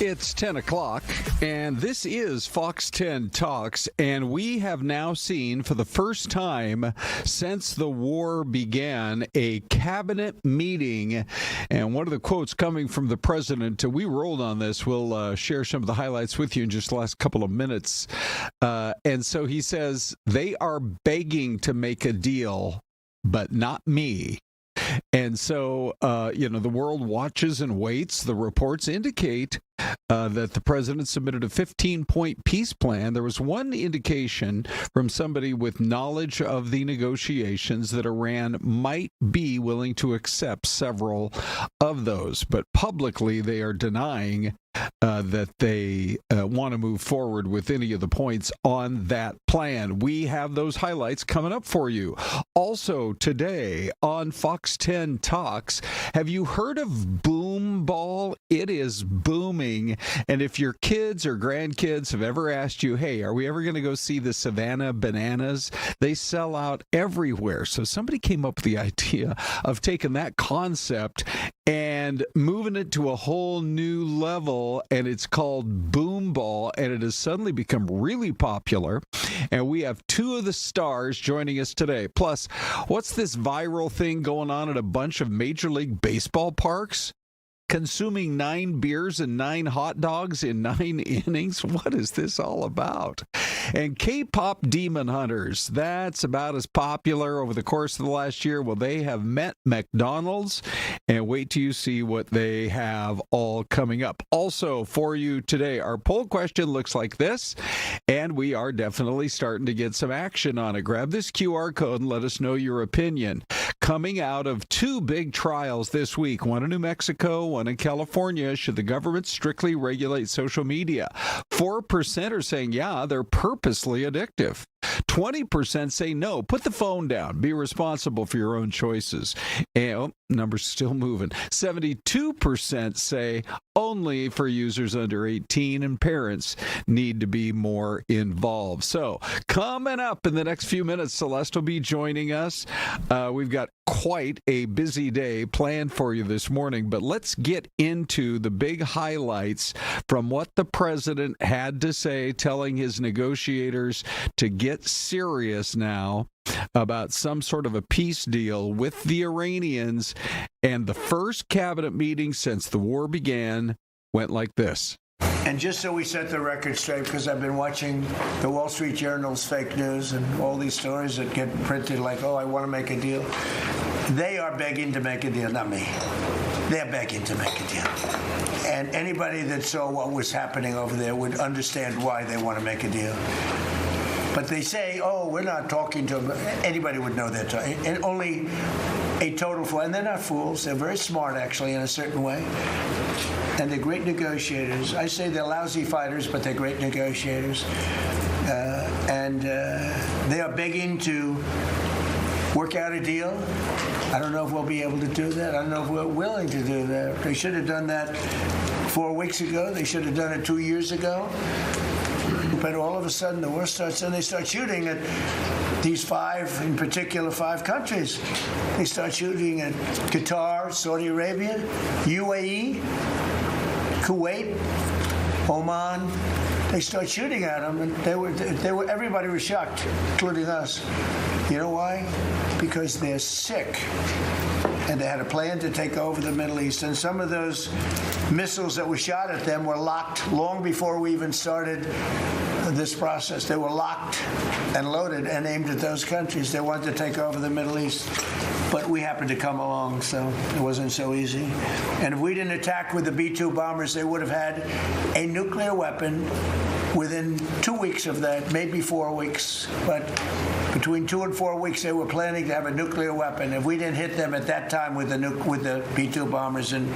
It's 10 o'clock, and this is Fox 10 Talks, and we have now seen for the first time since the war began a cabinet meeting, and one of the quotes coming from the president, we rolled on this, we'll share some of the highlights with you in just the last couple of minutes, and so he says, they are begging to make a deal, but not me. And so, the world watches and waits. The reports indicate that the president submitted a 15-point peace plan. There was one indication from somebody with knowledge of the negotiations that Iran might be willing to accept several of those. But publicly, they are denying that they want to move forward with any of the points on that plan. We have those highlights coming up for you. Also today on Fox 10 Talks, have you heard of Boom Ball? It is booming. And if your kids or grandkids have ever asked you, hey, are we ever going to go see the Savannah Bananas? They sell out everywhere. So somebody came up with the idea of taking that concept and moving it to a whole new level, and it's called Boom Ball, and it has suddenly become really popular. And we have two of the stars joining us today. Plus, what's this viral thing going on at a bunch of Major League Baseball parks? Consuming 9 beers and 9 hot dogs in 9 innings? What is this all about? And K-pop demon hunters, that's about as popular over the course of the last year. Well, they have met McDonald's, and wait till you see what they have all coming up. Also for you today, our poll question looks like this, and we are definitely starting to get some action on it. Grab this QR code and let us know your opinion. Coming out of 2 big trials this week, one in New Mexico, one in California, should the government strictly regulate social media? 4% are saying, yeah, they're purposely addictive. 20% say no, put the phone down, be responsible for your own choices. And numbers still moving. 72% say only for users under 18, and parents need to be more involved. So coming up in the next few minutes, Syleste will be joining us. We've got quite a busy day planned for you this morning, but let's get into the big highlights from what the president had to say, telling his negotiators to get serious now about some sort of a peace deal with the Iranians. And the first cabinet meeting since the war began went like this. And just so we set the record straight, because I've been watching the Wall Street Journal's fake news and all these stories that get printed like, oh, I want to make a deal. They are begging to make a deal, not me. They're begging to make a deal. And anybody that saw what was happening over there would understand why they want to make a deal. But they say, oh, we're not talking to them. Anybody would know that. And only a total fool. And they're not fools. They're very smart, actually, in a certain way. And they're great negotiators. I say they're lousy fighters, but they're great negotiators. And they are begging to work out a deal. I don't know if we'll be able to do that. I don't know if we're willing to do that. They should have done that 4 weeks ago. They should have done it 2 years ago. But all of a sudden, the war starts, and they start shooting at these 5, in particular, 5 countries. They start shooting at Qatar, Saudi Arabia, UAE, Kuwait, Oman. They start shooting at them, and everybody was shocked, including us. You know why? Because they're sick. And they had a plan to take over the Middle East. And some of those missiles that were shot at them were locked long before we even started this process. They were locked and loaded and aimed at those countries. They wanted to take over the Middle East. But we happened to come along, so it wasn't so easy. And if we didn't attack with the B-2 bombers, they would have had a nuclear weapon within 2 weeks of that, maybe 4 weeks. But between 2 and 4 weeks, they were planning to have a nuclear weapon. If we didn't hit them at that time with the B-2 bombers, and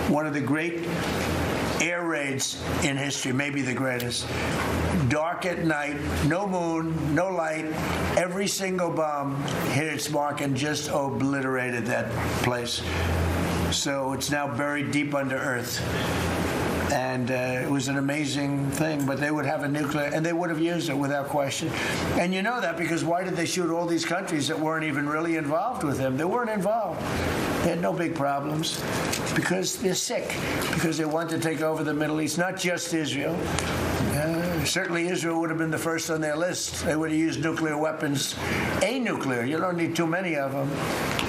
one of the great air raids in history, maybe the greatest. Dark at night, no moon, no light. Every single bomb hit its mark and just obliterated that place. So it's now buried deep under earth. And it was an amazing thing, but they would have a nuclear, and they would have used it without question. And you know that because why did they shoot all these countries that weren't even really involved with them? They weren't involved. They had no big problems because they're sick, because they want to take over the Middle East, not just Israel. Certainly Israel would have been the first on their list. They would have used nuclear weapons, a nuclear. You don't need too many of them.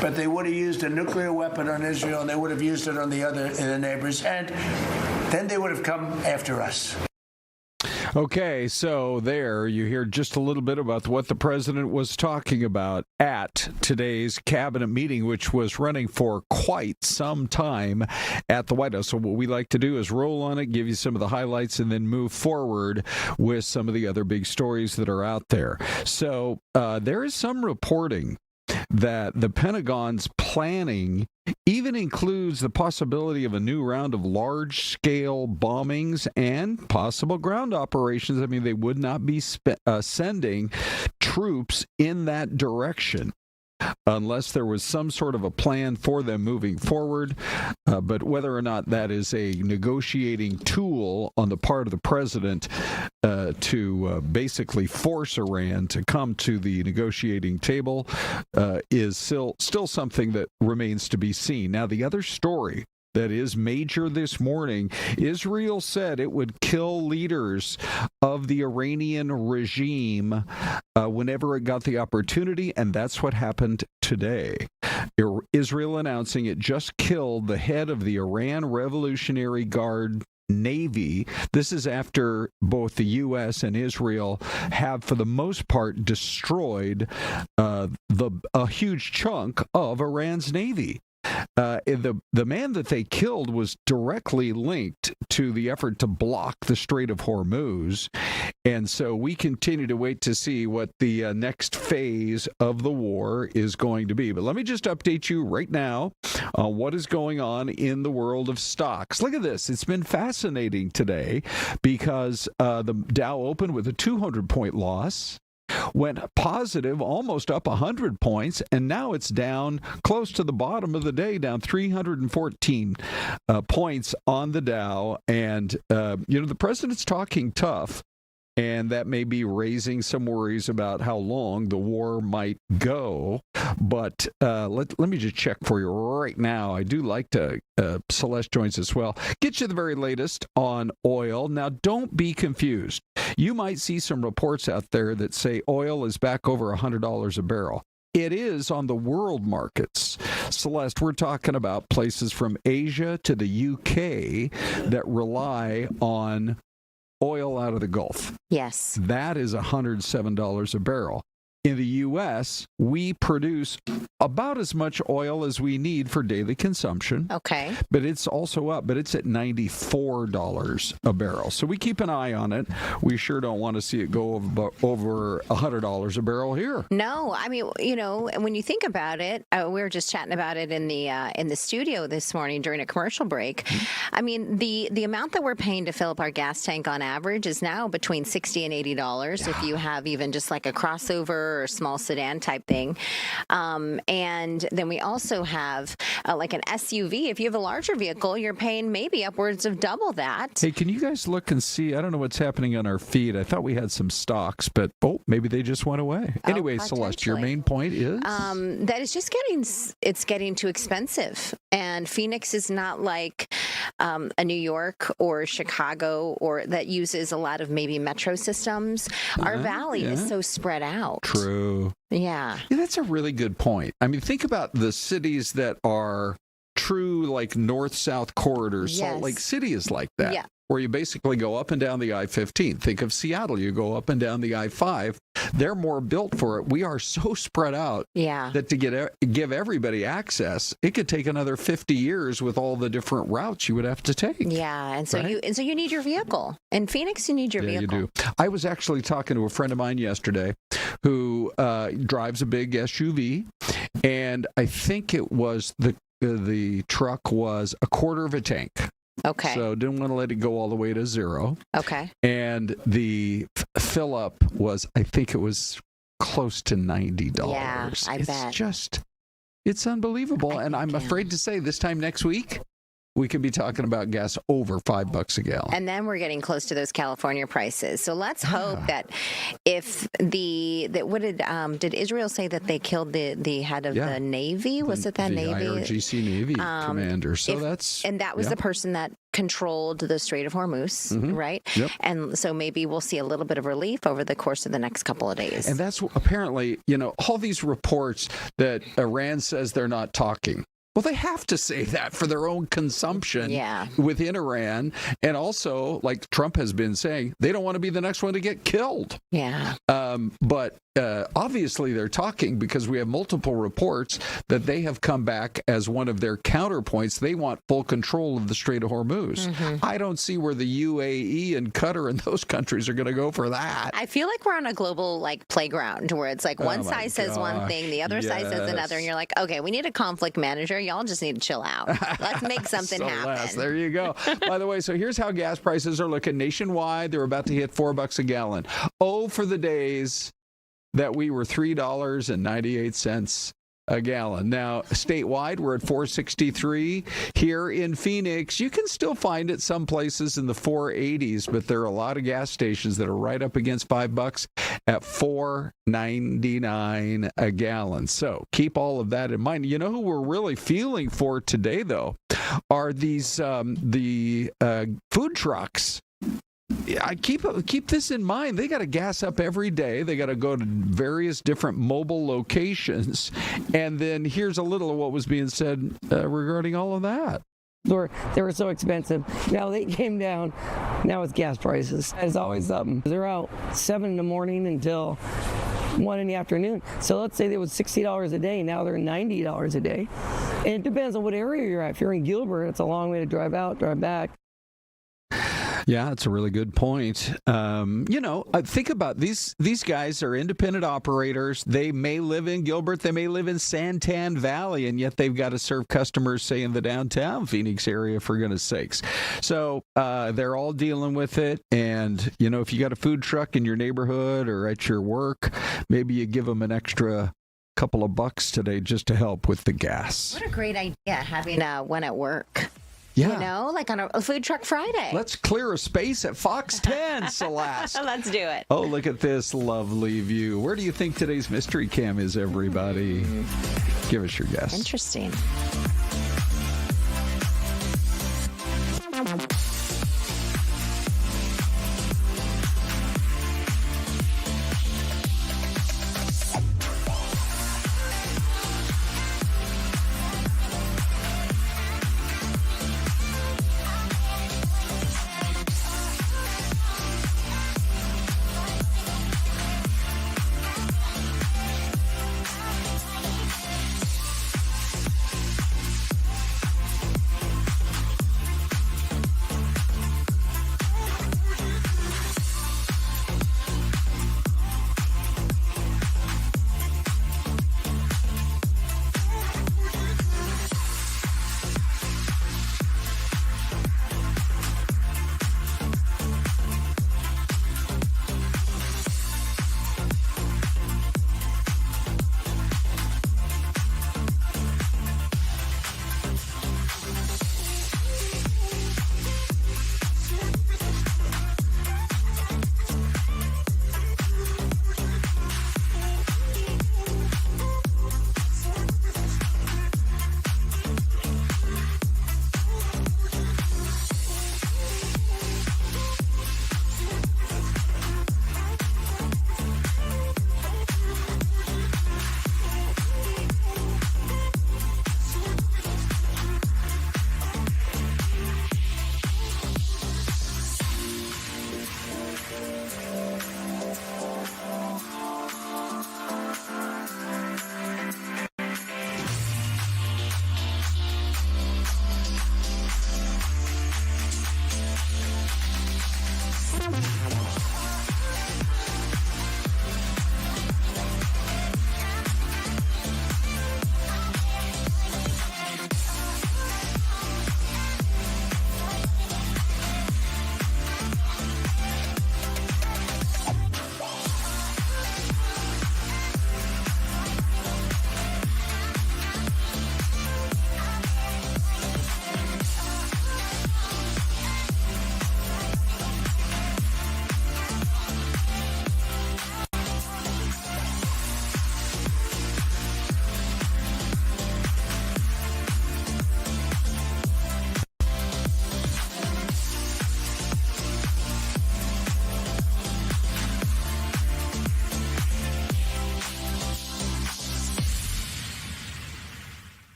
But they would have used a nuclear weapon on Israel, and they would have used it on the other neighbors. And then they would have come after us. Okay, so there you hear just a little bit about what the president was talking about at today's cabinet meeting, which was running for quite some time at the White House. So what we like to do is roll on it, give you some of the highlights, and then move forward with some of the other big stories that are out there. So there is some reporting that the Pentagon's planning even includes the possibility of a new round of large-scale bombings and possible ground operations. I mean, they would not be sending troops in that direction unless there was some sort of a plan for them moving forward. But whether or not that is a negotiating tool on the part of the president to basically force Iran to come to the negotiating table is still something that remains to be seen. Now, the other story that is major this morning, Israel said it would kill leaders of the Iranian regime whenever it got the opportunity, and that's what happened today. Israel announcing it just killed the head of the Iran Revolutionary Guard Navy. This is after both the U.S. and Israel have, for the most part, destroyed a huge chunk of Iran's Navy. The man that they killed was directly linked to the effort to block the Strait of Hormuz, and so we continue to wait to see what the next phase of the war is going to be. But let me just update you right now on what is going on in the world of stocks. Look at this. It's been fascinating today because the Dow opened with a 200-point loss, went positive, almost up 100 points, and now it's down close to the bottom of the day, down 314 points on the Dow. And, the president's talking tough, and that may be raising some worries about how long the war might go. But let me just check for you right now. I do like to, Syleste joins as well, get you the very latest on oil. Now, don't be confused. You might see some reports out there that say oil is back over $100 a barrel. It is on the world markets. Syleste, we're talking about places from Asia to the UK that rely on oil out of the Gulf. Yes. That is $107 a barrel. In the U.S., we produce about as much oil as we need for daily consumption. Okay. But it's also up, but it's at $94 a barrel. So we keep an eye on it. We sure don't want to see it go over $100 a barrel here. No, I mean, when you think about it, we were just chatting about it in the studio this morning during a commercial break. Mm-hmm. I mean, the amount that we're paying to fill up our gas tank on average is now between $60 and $80 if you have even just like a crossover or a small sedan type thing. And then we also have like an SUV. If you have a larger vehicle, you're paying maybe upwards of double that. Hey, can you guys look and see? I don't know what's happening on our feed. I thought we had some stocks, but maybe they just went away. Anyway, Syleste, your main point is? That it's just getting too expensive. And Phoenix is not like a New York or Chicago or that uses a lot of maybe metro systems. Our valley is so spread out. True. Yeah. That's a really good point. I mean, think about the cities that are true, like north-south corridors. Yes. Salt Lake City is like that. Yeah. Where you basically go up and down the I-15. Think of Seattle. You go up and down the I-5. They're more built for it. We are so spread out that to give everybody access, it could take another 50 years with all the different routes you would have to take. Yeah, and so you need your vehicle. In Phoenix, you need your vehicle. You do. I was actually talking to a friend of mine yesterday who drives a big SUV, and I think it was the truck was a quarter of a tank. Okay. So didn't want to let it go all the way to zero. Okay. And the fill up was, I think it was close to $90. Yeah, I bet. It's unbelievable. And I'm afraid to say this time next week, we could be talking about gas over $5 a gallon. And then we're getting close to those California prices. So let's hope that if what did Israel say that they killed the head of the Navy? Was it that Navy? The IRGC Navy commander. So that was the person that controlled the Strait of Hormuz, right? Yep. And so maybe we'll see a little bit of relief over the course of the next couple of days. And that's apparently, all these reports that Iran says they're not talking. Well, they have to say that for their own consumption within Iran. And also, like Trump has been saying, they don't want to be the next one to get killed. Yeah. But obviously they're talking because we have multiple reports that they have come back as one of their counterpoints. They want full control of the Strait of Hormuz. I don't see where the UAE and Qatar and those countries are going to go for that. I feel like we're on a global playground where it's like one side says one thing, the other side says another, and you're like, okay, we need a conflict manager. Y'all just need to chill out. Let's make something happen. There you go. By the way, so here's how gas prices are looking nationwide. They're about to hit $4 a gallon. Oh, for the days that we were $3.98 a gallon. Now, statewide, we're at $4.63. Here in Phoenix, you can still find it some places in the 480s, but there are a lot of gas stations that are right up against $5 at $4.99 a gallon. So keep all of that in mind. You know who we're really feeling for today, though, are these the food trucks. I keep this in mind. They got to gas up every day. They got to go to various different mobile locations. And then here's a little of what was being said regarding all of that. They were so expensive. Now they came down. Now it's gas prices. It's always up. They're out 7 in the morning until 1 in the afternoon. So let's say they was $60 a day. Now they're $90 a day. And it depends on what area you're at. If you're in Gilbert, it's a long way to drive out, drive back. Yeah, that's a really good point. Think about these guys are independent operators. They may live in Gilbert, they may live in Santan Valley, and yet they've got to serve customers, say, in the downtown Phoenix area, for goodness sakes. So they're all dealing with it. And, if you got a food truck in your neighborhood or at your work, maybe you give them an extra couple of bucks today just to help with the gas. What a great idea, having one at work. Yeah. Like on a Food Truck Friday. Let's clear a space at Fox 10, Celeste. Let's do it. Oh, look at this lovely view. Where do you think today's mystery cam is, everybody? Give us your guess. Interesting.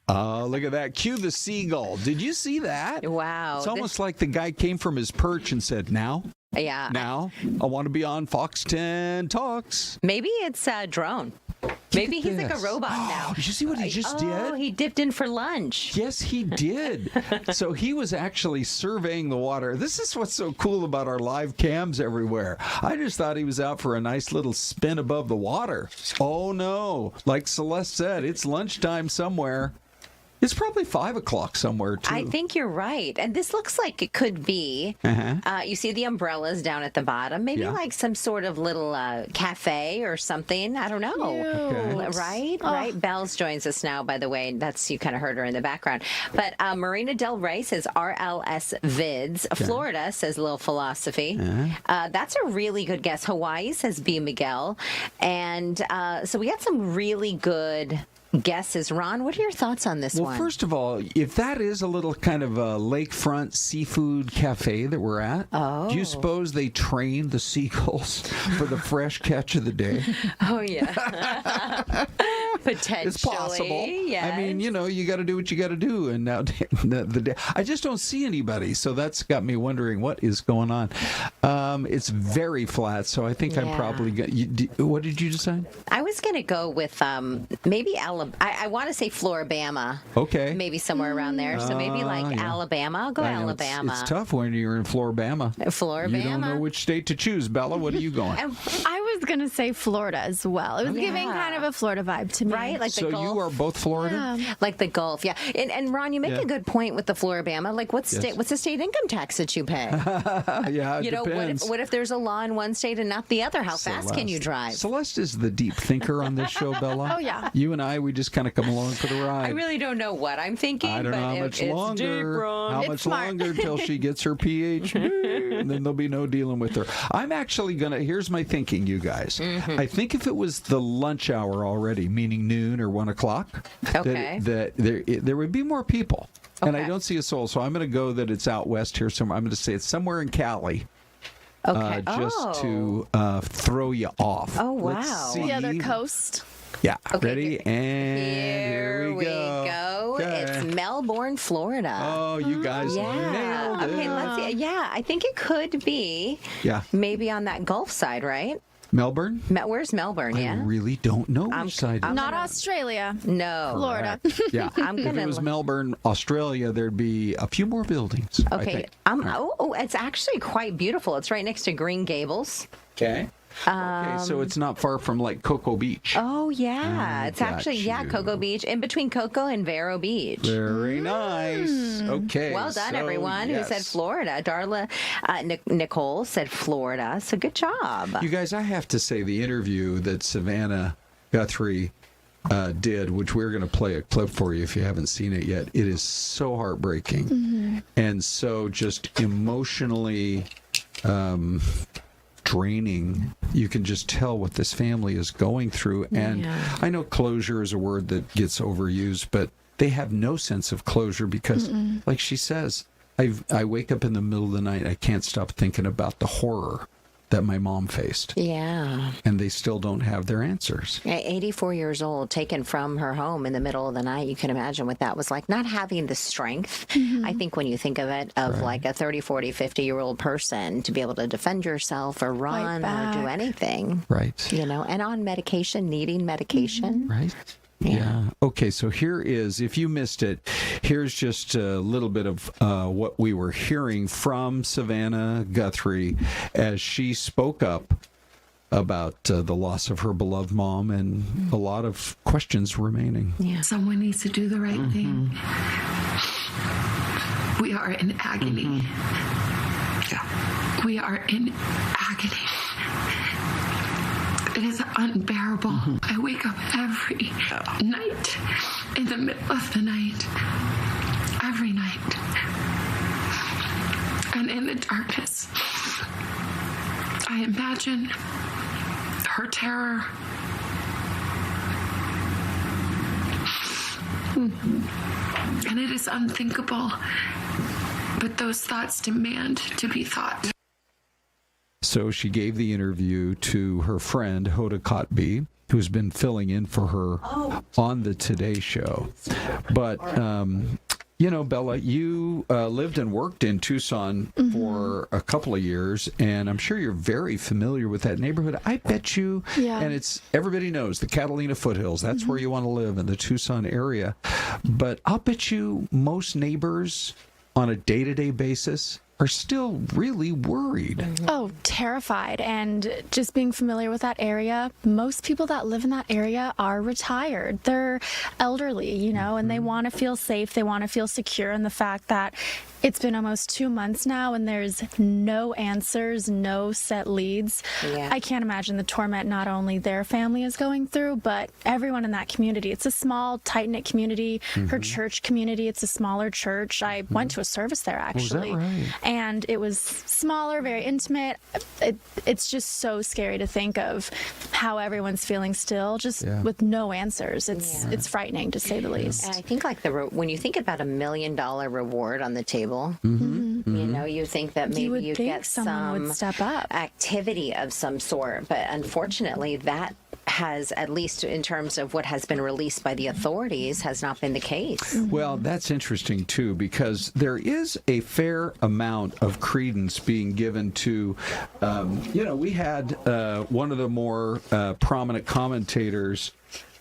Oh, look at that. Cue the seagull. Did you see that? Wow. It's almost like the guy came from his perch and said, now, I want to be on Fox 10 Talks. Maybe it's a drone. Maybe he's like a robot now. Did you see what he just did? Oh, he dipped in for lunch. Yes, he did. So he was actually surveying the water. This is what's so cool about our live cams everywhere. I just thought he was out for a nice little spin above the water. Oh, no. Like Syleste said, it's lunchtime somewhere. It's probably 5 o'clock somewhere, too. I think you're right. And this looks like it could be, you see the umbrellas down at the bottom, maybe like some sort of little cafe or something. I don't know. Okay. Right. Bells joins us now, by the way. You kind of heard her in the background. But Marina Del Rey says RLS Vids. Florida says Lil Philosophy. That's a really good guess. Hawaii says B. Miguel. And so we got some really good guesses. Ron, what are your thoughts on this one? Well, first of all, if that is a little kind of a lakefront seafood cafe that we're at, do you suppose they train the seagulls for the fresh catch of the day? Oh, yeah. Potentially. It's possible. Yes. I mean, you got to do what you got to do. And now I just don't see anybody. So that's got me wondering what is going on. It's very flat. So I think I'm probably going to. What did you decide? I was going to go with maybe Alabama. I want to say Floribama. Okay. Maybe somewhere around there. So maybe Alabama. I'll go Alabama. It's tough when you're in Floribama. Floribama. You don't know which state to choose. Bella, what are you going? I was going to say Florida as well. It was giving kind of a Florida vibe to me. Right? Like so the Gulf. You are both Florida? Yeah. Like the Gulf, yeah. And Ron, you make a good point with the Floribama. Like what's the state income tax that you pay? Yeah, it depends. What if there's a law in one state and not the other? How fast can you drive? Syleste is the deep thinker on this show, Bella. Oh, yeah. You and I, we just kind of come along for the ride. I really don't know what I'm thinking. I don't know how much longer. It's deep, Ron. How It's much smart. longer till she gets her PhD, and then there'll be no dealing with her. I'm actually gonna. Here's my thinking, you guys. I think if it was the lunch hour already, meaning noon or 1 o'clock, that there would be more people. And I don't see a soul, so I'm going to go that it's out west here somewhere. I'm going to say it's somewhere in Cali. Okay. Just to throw you off. Oh, wow. Let's see. The other coast. Yeah. Okay, Ready? And here we go. Okay. It's Melbourne, Florida. Oh, you guys nailed it. Okay, let's see. Yeah, I think it could be maybe on that Gulf side, right? Melbourne? Where's Melbourne? I really don't know which side. Not Australia. No. Florida. Yeah. If it was Melbourne, Australia, there'd be a few more buildings. Okay. It's actually quite beautiful. It's right next to Green Gables. Okay. Okay, so it's not far from like Cocoa Beach. Oh, yeah. It's actually, Cocoa Beach, in between Cocoa and Vero Beach. Very nice. Okay. Well done, everyone who said Florida. Darla Nicole said Florida. So good job. You guys, I have to say the interview that Savannah Guthrie did, which we're going to play a clip for you if you haven't seen it yet. It is so heartbreaking and so just emotionally draining. You can just tell what this family is going through. And I know closure is a word that gets overused, but they have no sense of closure because, like she says, I wake up in the middle of the night, I can't stop thinking about the horror that my mom faced. Yeah. And they still don't have their answers. 84 years old, taken from her home in the middle of the night. You can imagine what that was like. Not having the strength. I think when you think of it, of like a 30, 40, 50-year-old person to be able to defend yourself or run or do anything. Right. And on medication, needing medication. Right. Yeah. Okay, so here is, if you missed it, here's just a little bit of what we were hearing from Savannah Guthrie as she spoke up about the loss of her beloved mom and a lot of questions remaining. Yeah. Someone needs to do the right thing. We are in agony. We are in agony. It is unbearable. I wake up every night, in the middle of the night, every night. And in the darkness, I imagine her terror. And it is unthinkable, but those thoughts demand to be thought. So she gave the interview to her friend, Hoda Kotb, who's been filling in for her on the Today Show. But, Bella, you lived and worked in Tucson for a couple of years, and I'm sure you're very familiar with that neighborhood. I bet you, and everybody knows the Catalina foothills. That's where you want to live, in the Tucson area. But I'll bet you most neighbors on a day-to-day basis are still really worried. Oh, terrified. And just being familiar with that area, most people that live in that area are retired. They're elderly, and they want to feel safe. They want to feel secure. And the fact that it's been almost 2 months now and there's no answers, no set leads. Yeah. I can't imagine the torment not only their family is going through, but everyone in that community. It's a small, tight-knit community. Her church community, it's a smaller church. I went to a service there, actually. Oh, is that right? And it was smaller, very intimate. It's just so scary to think of how everyone's feeling still, just with no answers. It's frightening, to say the least. And I think when you think about $1 million reward on the table, you think that maybe you'd get someone would step up, activity of some sort. But unfortunately, that has, at least in terms of what has been released by the authorities, has not been the case. Well, that's interesting, too, because there is a fair amount of credence being given to, we had one of the more prominent commentators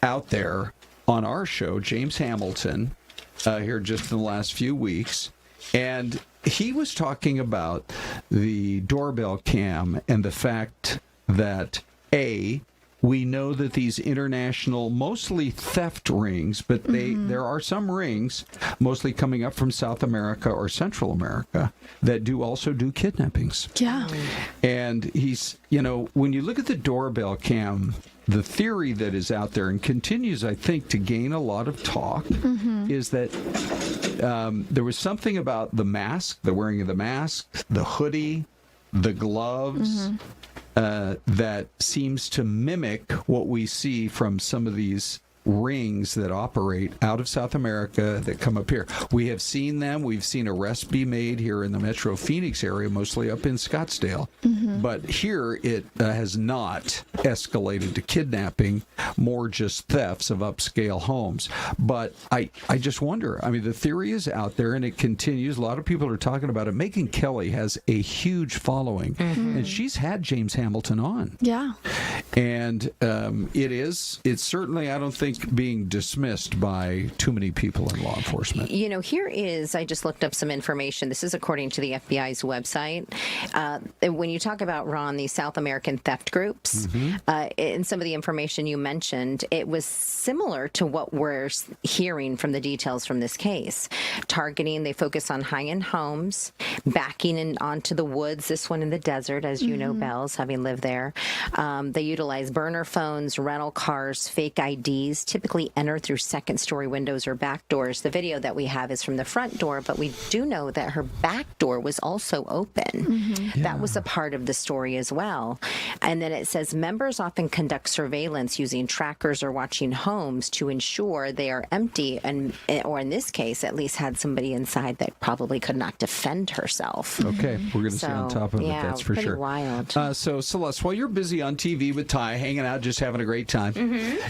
out there on our show, James Hamilton, here just in the last few weeks. And he was talking about the doorbell cam and the fact that, we know that these international, mostly theft rings, but there are some rings, mostly coming up from South America or Central America, that also do kidnappings. Yeah. And he's, when you look at the doorbell cam, the theory that is out there and continues, I think, to gain a lot of talk is that there was something about the mask, the wearing of the mask, the hoodie, the gloves, that seems to mimic what we see from some of these rings that operate out of South America that come up here. We have seen them. We've seen arrests be made here in the Metro Phoenix area, mostly up in Scottsdale. But here it has not escalated to kidnapping, more just thefts of upscale homes. But I just wonder, the theory is out there and it continues. A lot of people are talking about it. Megyn Kelly has a huge following, and she's had James Hamilton on. Yeah. And it's certainly, I don't think, being dismissed by too many people in law enforcement. I just looked up some information. This is according to the FBI's website. When you talk about, Ron, these South American theft groups, in some of the information you mentioned, it was similar to what we're hearing from the details from this case. Targeting, they focus on high-end homes, backing in onto the woods, this one in the desert, as you know, Bells, having lived there. They utilize burner phones, rental cars, fake IDs, typically enter through second-story windows or back doors. The video that we have is from the front door, but we do know that her back door was also open. That was a part of the story as well. And then it says members often conduct surveillance using trackers or watching homes to ensure they are empty, or in this case, at least had somebody inside that probably could not defend herself. Okay, we're going to stay on top of it, that's for sure. Wild. So, Syleste, while you're busy on TV with Ty, hanging out, just having a great time,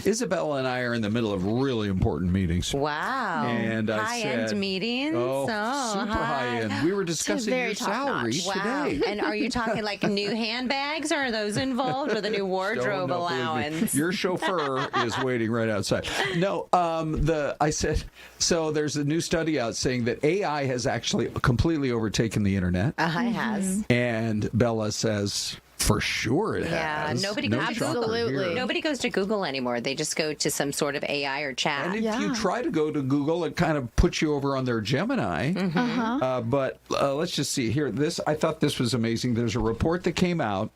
Isabella and I are in the middle of really important meetings. Wow. And high-end meetings? Super high-end. We were discussing your salary today. And are you talking like new handbags, or are those involved, or the new wardrobe allowance? Your chauffeur is waiting right outside. No, I said, so there's a new study out saying that AI has actually completely overtaken the internet. It has. And Bella says, for sure it has. Nobody goes to Google anymore. They just go to some sort of AI or chat. And if you try to go to Google, it kind of puts you over on their Gemini. But let's just see here. I thought this was amazing. There's a report that came out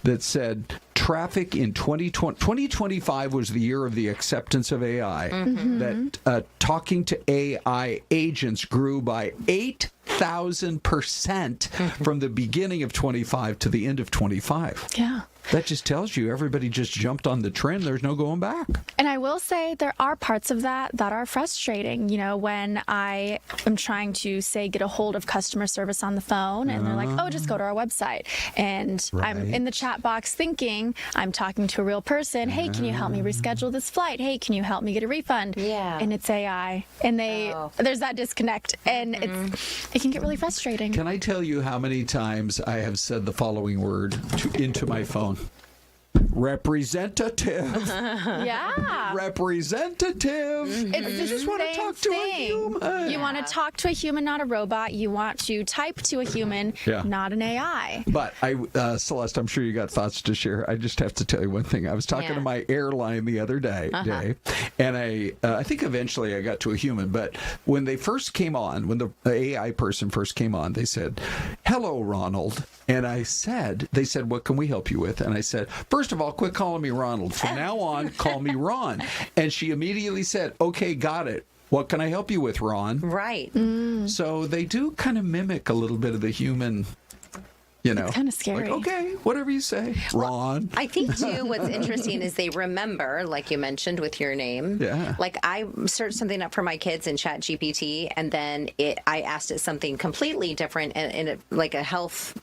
that said traffic in 2025 was the year of the acceptance of AI. That talking to AI agents grew by 8,000% from the beginning of 25 to the end of 25. Yeah. That just tells you everybody just jumped on the trend. There's no going back. And I will say there are parts of that are frustrating. You know, when I am trying to, say, get a hold of customer service on the phone and they're like, oh, just go to our website. And I'm in the chat box thinking I'm talking to a real person. Hey, can you help me reschedule this flight? Hey, can you help me get a refund? Yeah. And it's AI. And there's that disconnect. And it can get really frustrating. Can I tell you how many times I have said the following word into my phone? Representative. Yeah. Representative. It's you just want to talk to a human. You want to talk to a human, not a robot. You want to type to a human, not an AI. But Celeste, I'm sure you got thoughts to share. I just have to tell you one thing. I was talking to my airline the other day, and I think eventually I got to a human. But when they first came on, when the AI person first came on, they said, "Hello, Ronald." And they said, "What can we help you with?" And I said, "First of all, quit calling me Ronald. From now on, call me Ron." And she immediately said, "Okay, got it. What can I help you with, Ron?" Right. So they do kind of mimic a little bit of the human, It's kind of scary. Like, okay, whatever you say, Ron. I think, too, what's interesting is they remember, like you mentioned with your name. Yeah. Like, I searched something up for my kids in ChatGPT, and then I asked it something completely different in like a health,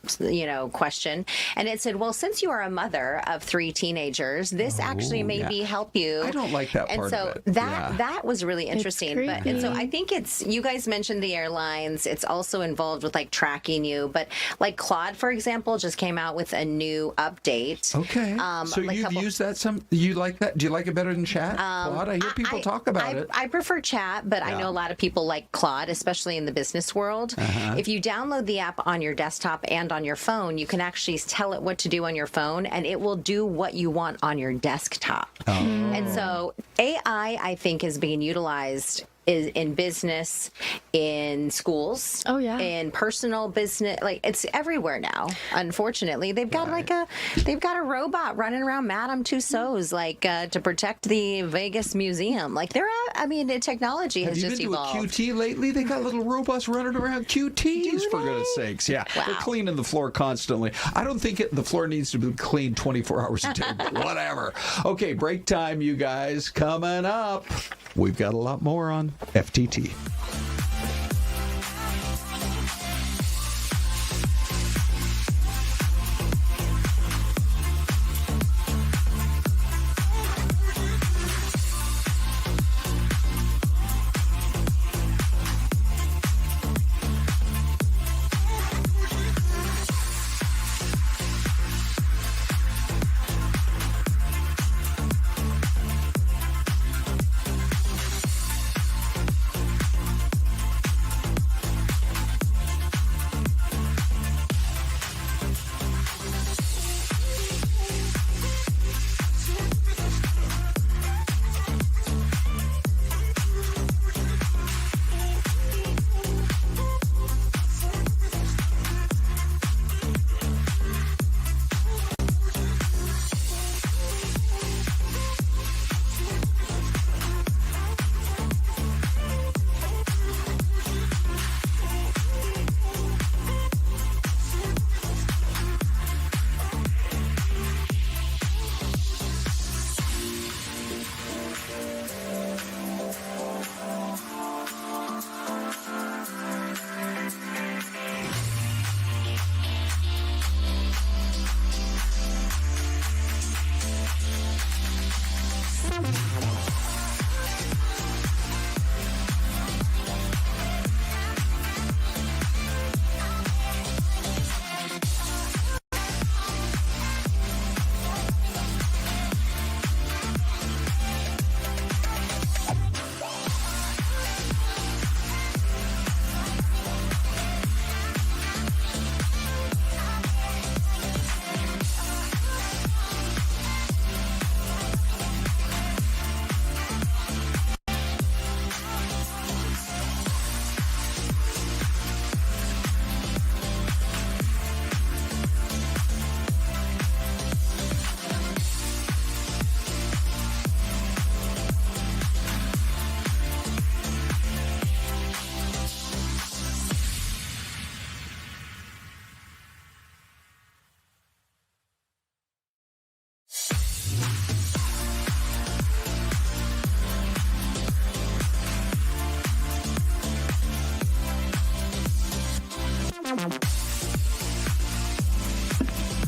question. And it said, well, since you are a mother of 3 teenagers, this actually maybe help you. I don't like that part of it. And so that was really interesting. And so I think you guys mentioned the airlines. It's also involved with, like, tracking you. But, like, Claude, for example, just came out with a new update. Okay. So you've used that you like that? Do you like it better than chat? Claude? I hear people talk about it. I prefer chat, but I know a lot of people like Claude, especially in the business world. If you download the app on your desktop and on your phone, you can actually tell it what to do on your phone, and it will do what you want on your desktop. And so AI, I think, is being utilized is in business, in schools, in personal business, like it's everywhere now. Unfortunately, they've got a robot running around Madame Tussauds, like to protect the Vegas Museum. Like the technology has just evolved. Have you been to a QT lately? They got little robots running around QTs, for goodness sakes. Yeah, they're cleaning the floor constantly. I don't think the floor needs to be cleaned 24 hours a day, but whatever. Okay, break time, you guys. Coming up, we've got a lot more on FTT.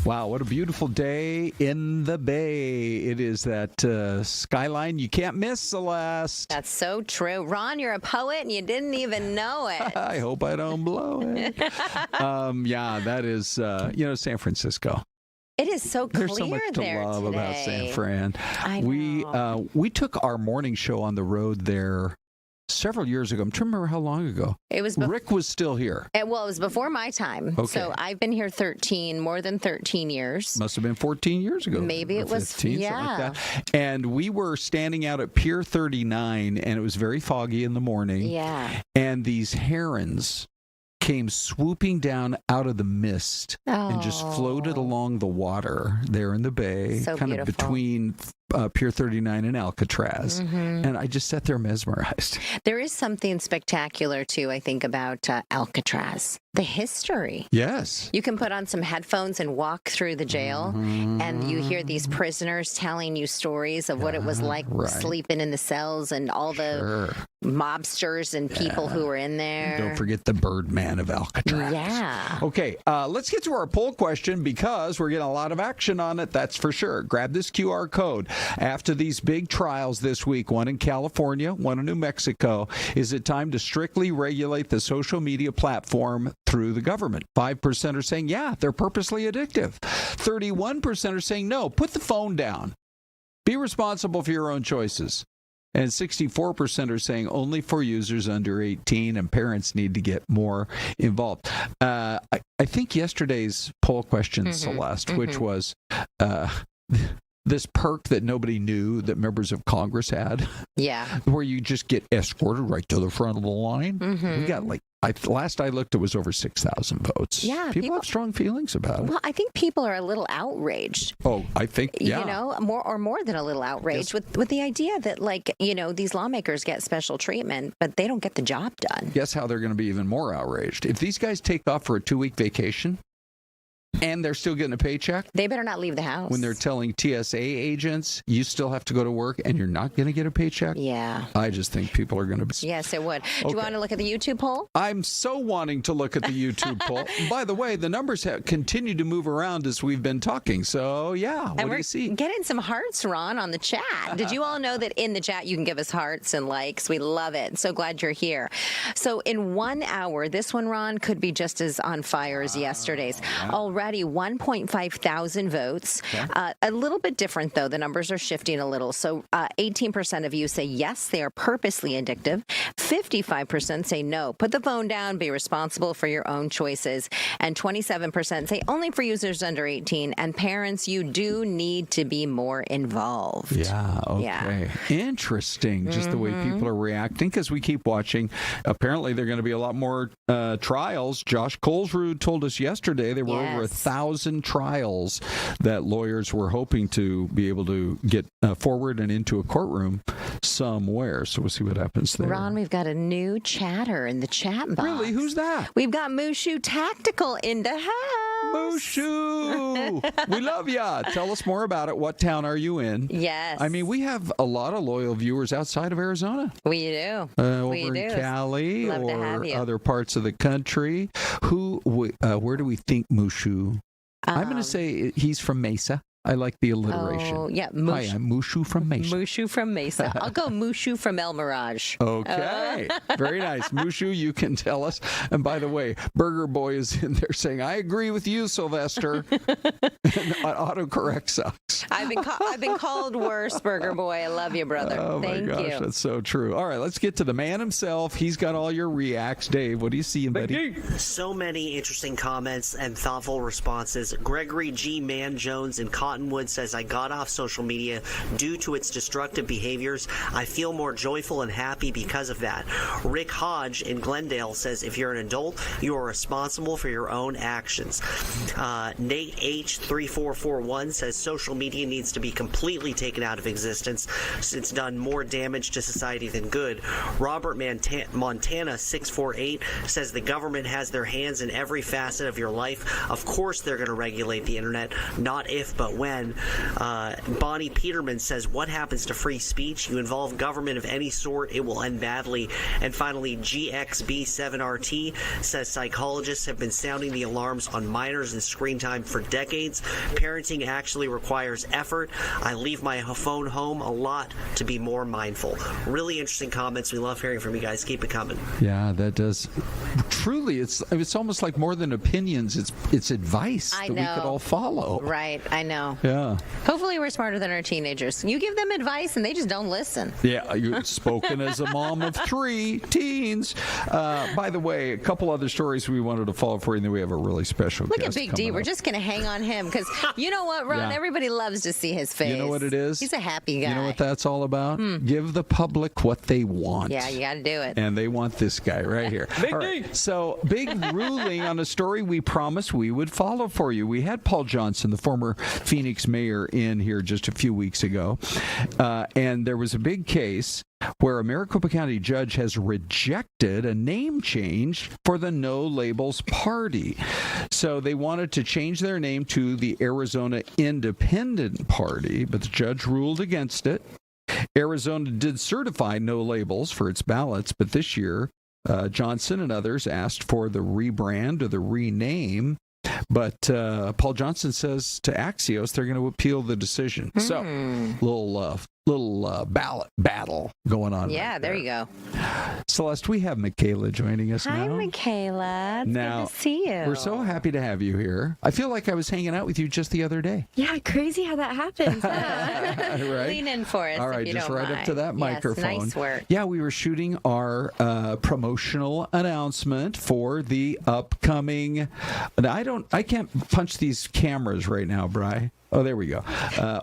Wow, what a beautiful day in the Bay. It is that skyline you can't miss, Celeste. That's so true. Ron, you're a poet and you didn't even know it. I hope I don't blow it. Yeah, that is, San Francisco. It is so clear There's so much to there love today. about San Fran. I know. We took our morning show on the road there several years ago. I'm trying to remember how long ago. It was Rick was still here. It was before my time. Okay. So I've been here more than 13 years. Must have been 14 years ago. Maybe it was, 15, something like that. And we were standing out at Pier 39, and it was very foggy in the morning. Yeah. And these herons came swooping down out of the mist and just floated along the water there in the bay, So kind beautiful. of between Pier 39 and Alcatraz. Mm-hmm. And I just sat there mesmerized. There is something spectacular, too, I think, about Alcatraz. The history. Yes. You can put on some headphones and walk through the jail, and you hear these prisoners telling you stories of what it was like sleeping in the cells and all the mobsters and people who were in there. Don't forget the Birdman of Alcatraz. Yeah. Okay, let's get to our poll question because we're getting a lot of action on it, that's for sure. Grab this QR code. After these big trials this week, one in California, one in New Mexico, is it time to strictly regulate the social media platform through the government? 5% are saying, yeah, they're purposely addictive. 31% are saying, no, put the phone down. Be responsible for your own choices. And 64% are saying only for users under 18, and parents need to get more involved. I think yesterday's poll question, Celeste, which was this perk that nobody knew that members of Congress had. Yeah. Where you just get escorted right to the front of the line. We got last I looked, it was over 6,000 votes. Yeah. People have strong feelings about it. Well, I think people are a little outraged. Oh, I think, yeah. You know, more than a little outraged with the idea that, these lawmakers get special treatment, but they don't get the job done. Guess how they're going to be even more outraged? If these guys take off for a 2-week vacation, and they're still getting a paycheck, they better not leave the house. When they're telling TSA agents, you still have to go to work and you're not going to get a paycheck. Yeah. I just think people are going to be... Yes, it would. Do you want to look at the YouTube poll? I'm so wanting to look at the YouTube poll. By the way, the numbers have continued to move around as we've been talking. So, yeah, what do you see? Getting some hearts, Ron, on the chat. Did you all know that in the chat you can give us hearts and likes? We love it. So glad you're here. So in 1 hour, this one, Ron, could be just as on fire as yesterday's. Already 1.5 thousand votes. A little bit different, though. The numbers are shifting a little. So 18% of you say yes, they are purposely addictive. 55% say no. Put the phone down, be responsible for your own choices. And 27% say only for users under 18. And parents, you do need to be more involved. Yeah, okay. Yeah. Interesting, just the way people are reacting, because we keep watching. Apparently, there are going to be a lot more trials. Josh Colesrud told us yesterday there were over 1,000 trials that lawyers were hoping to be able to get forward and into a courtroom somewhere. So we'll see what happens there. Ron, we've got a new chatter in the chat box. Really? Who's that? We've got Mushu Tactical in the house. Mushu! We love ya. Tell us more about it. What town are you in? Yes. I mean, we have a lot of loyal viewers outside of Arizona. We do. Over in Cali Love to have or you. other parts of the country. Where do we think Mushu? I'm going to say he's from Mesa. I like the alliteration. Oh, yeah. Hi, I'm Mushu from Mesa. Mushu from Mesa. I'll go Mushu from El Mirage. Okay. Very nice. Mushu, you can tell us. And by the way, Burger Boy is in there saying, I agree with you, Sylvester. And autocorrect sucks. I've been called worse, Burger Boy. I love you, brother. Oh, Thank my gosh, you. That's so true. All right, let's get to the man himself. He's got all your reacts. Dave, what do you see, buddy? So many interesting comments and thoughtful responses. Gregory G. Mann-Jones in Cottonwood says, I got off social media due to its destructive behaviors. I feel more joyful and happy because of that. Rick Hodge in Glendale says, if you're an adult, you are responsible for your own actions. Nate H3441 says, social media needs to be completely taken out of existence since it's done more damage to society than good. Robert Montana 648 says, the government has their hands in every facet of your life. Of course they're going to regulate the internet, not if but when. Bonnie Peterman says, what happens to free speech? You involve government of any sort, it will end badly. And finally, GXB7RT says psychologists have been sounding the alarms on minors and screen time for decades. Parenting actually requires effort. I leave my phone home a lot to be more mindful. Really interesting comments. We love hearing from you guys. Keep it coming. Yeah, that does. Truly, it's almost like more than opinions. It's advice that we could all follow. Right, I know. Yeah. Hopefully we're smarter than our teenagers. You give them advice and they just don't listen. Yeah, you've spoken as a mom of 3 teens. By the way, a couple other stories we wanted to follow for you, and then we have a really special Look guest at Big D. up. We're just going to hang on him because you know what, Ron? Yeah. Everybody loves to see his face. You know what it is? He's a happy guy. You know what that's all about? Give the public what they want. Yeah, you got to do it. And they want this guy right here. Big All D. right. So, big ruling on a story we promised we would follow for you. We had Paul Johnson, the former Phoenix mayor, in here just a few weeks ago. And there was a big case where a Maricopa County judge has rejected a name change for the No Labels Party. So they wanted to change their name to the Arizona Independent Party, but the judge ruled against it. Arizona did certify no labels for its ballots, but this year, Johnson and others asked for the rebrand or the rename. But Paul Johnson says to Axios they're going to appeal the decision. So, little ballot battle going on. Yeah, right there you go. Celeste, we have Makayla joining us Hi, now. Makayla. It's Now, good to see you. We're so happy to have you here. I feel like I was hanging out with you just the other day. Yeah, crazy how that happens. Right? Lean in for us. All right, if you just don't right mind. up to that microphone. Yes, nice work. Yeah, we were shooting our promotional announcement for the upcoming. I can't punch these cameras right now, Bri. Oh, there we go.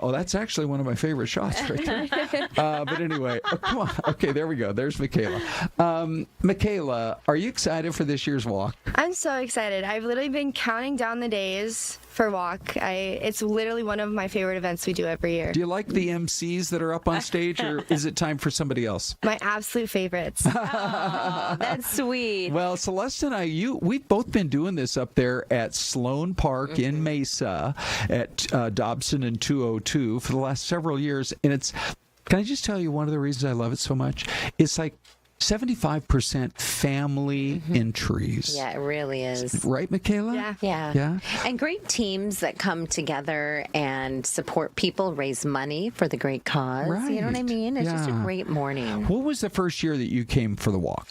That's actually one of my favorite shots right there. But anyway, come on. Okay, there we go. There's Makayla. Makayla, are you excited for this year's walk? I'm so excited. I've literally been counting down the days for walk. It's literally one of my favorite events we do every year. Do you like the MCs that are up on stage, or is it time for somebody else? My absolute favorites. Oh, that's sweet. Well, Celeste and we've both been doing this up there at Sloan Park in Mesa at Dobson and 202 for the last several years. And can I just tell you one of the reasons I love it so much? It's like 75% family entries. Yeah, it really is. Right, Makayla? Yeah. And great teams that come together and support people, raise money for the great cause. Right. You know what I mean? It's just a great morning. What was the first year that you came for the walk?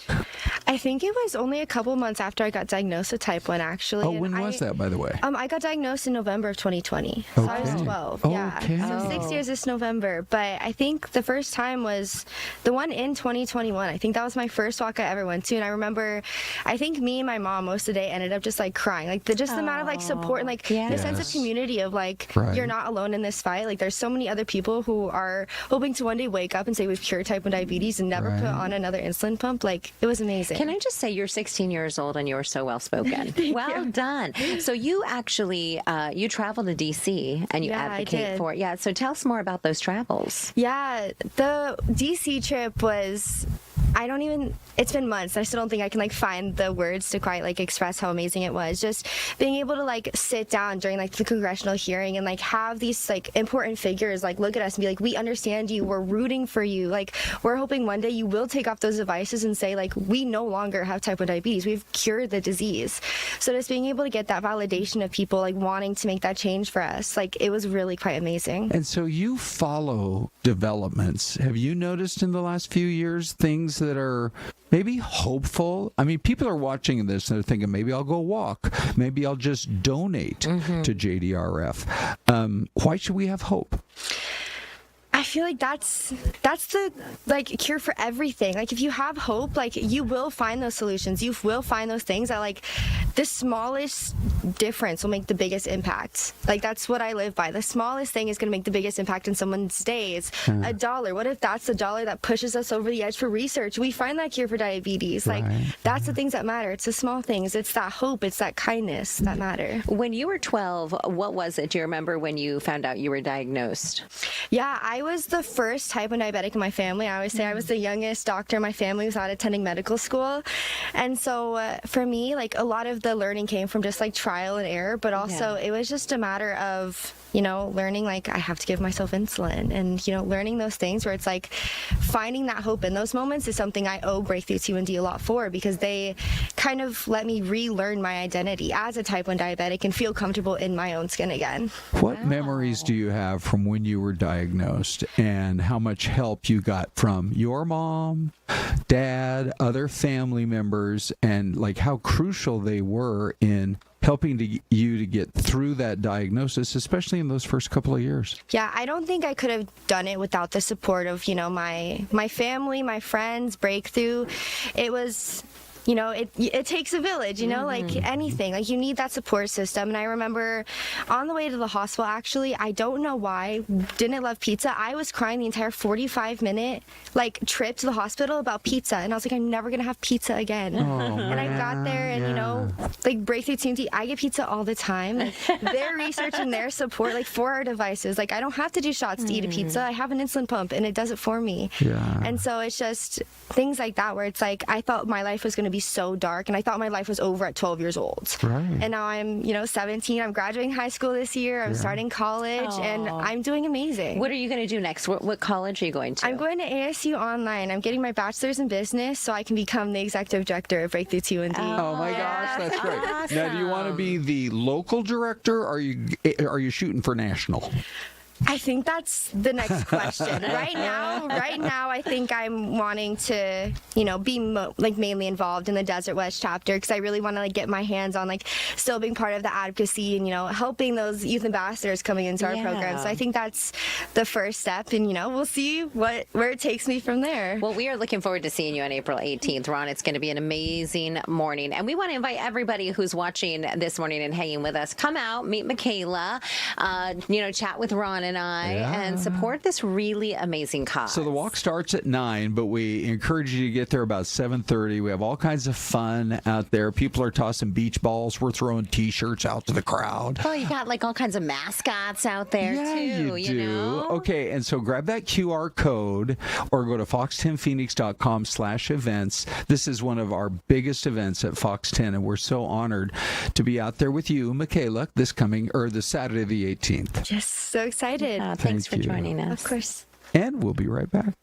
I think it was only a couple months after I got diagnosed with type 1, actually. Oh, when was that, by the way? I got diagnosed in November of 2020. So I was 12. Yeah. Okay. So 6 years this November. But I think the first time was the one in 2021. I think that was my first walk I ever went to. And I remember, I think me and my mom most of the day ended up just like crying. Like the amount of like support and like the sense of community of like, you're not alone in this fight. Like there's so many other people who are hoping to one day wake up and say we've cured type 1 diabetes and never put on another insulin pump. Like it was amazing. Can I just say you're 16 years old and you're so well spoken. Well done. So you actually you travel to DC and you advocate for it. Yeah. So tell us more about those travels. Yeah, the DC trip was. It's been months. I still don't think I can like find the words to quite like express how amazing it was. Just being able to like sit down during like the congressional hearing and like have these like important figures like look at us and be like, we understand you, we're rooting for you. Like we're hoping one day you will take off those devices and say like, we no longer have type 1 diabetes. We've cured the disease. So just being able to get that validation of people like wanting to make that change for us, like it was really quite amazing. And so you follow developments. Have you noticed in the last few years things that are maybe hopeful? I mean, people are watching this and they're thinking, maybe I'll go walk. Maybe I'll just donate to JDRF. Why should we have hope? I feel like that's the like cure for everything. Like if you have hope, like you will find those solutions. You will find those things that like the smallest difference will make the biggest impact. Like that's what I live by. The smallest thing is going to make the biggest impact in someone's days. $1. What if that's the dollar that pushes us over the edge for research? We find that cure for diabetes. Like that's the things that matter. It's the small things. It's that hope. It's that kindness that matter. When you were 12, what was it? Do you remember when you found out you were diagnosed? Yeah, I was the first type 1 diabetic in my family. I always say I was the youngest doctor in my family without attending medical school. And so for me, like a lot of the learning came from just like trial and error, but also it was just a matter of learning like I have to give myself insulin and, learning those things where it's like finding that hope in those moments is something I owe Breakthrough T1D a lot for, because they kind of let me relearn my identity as a type 1 diabetic and feel comfortable in my own skin again. What memories do you have from when you were diagnosed, and how much help you got from your mom, dad, other family members, and like how crucial they were in helping you to get through that diagnosis, especially in those first couple of years? Yeah, I don't think I could have done it without the support of, my family, my friends, Breakthrough. It was... it takes a village, like anything. Like, you need that support system. And I remember on the way to the hospital, actually, I don't know why, didn't love pizza. I was crying the entire 45-minute, trip to the hospital about pizza. And I was like, I'm never going to have pizza again. And I got there and, Breakthrough T1D, I get pizza all the time. Their research and their support, for our devices. I don't have to do shots to eat a pizza. I have an insulin pump, and it does it for me. Yeah. And so it's just things like that where it's like, I thought my life was going to be so dark, and I thought my life was over at 12 years old. Right. And now I'm 17. I'm graduating high school this year. I'm starting college. And I'm doing amazing. What are you going to do next? What college are you going to? I'm going to ASU online. I'm getting my bachelor's in business so I can become the executive director of Breakthrough T1D. Oh my gosh, that's great. Awesome. Now, do you want to be the local director, or are you shooting for national? I think that's the next question. Right now, I think I'm wanting to, be mainly involved in the Desert West chapter, because I really want to get my hands on still being part of the advocacy and helping those youth ambassadors coming into our program. So I think that's the first step, and we'll see where it takes me from there. Well, we are looking forward to seeing you on April 18th, Ron. It's going to be an amazing morning, and we want to invite everybody who's watching this morning and hanging with us. Come out, meet Makayla, chat with Ron and I, and support this really amazing cause. So the walk starts at 9, but we encourage you to get there about 7:30. We have all kinds of fun out there. People are tossing beach balls. We're throwing T-shirts out to the crowd. Well, you got all kinds of mascots out there too. You do. Okay, and so grab that QR code or go to fox10phoenix.com/events. This is one of our biggest events at Fox 10, and we're so honored to be out there with you, Makayla, this Saturday the 18th. Just so excited. Thanks for joining us. Of course. And we'll be right back.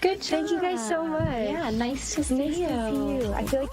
Good job. Thank you guys so much. Yeah, nice to see you. I feel like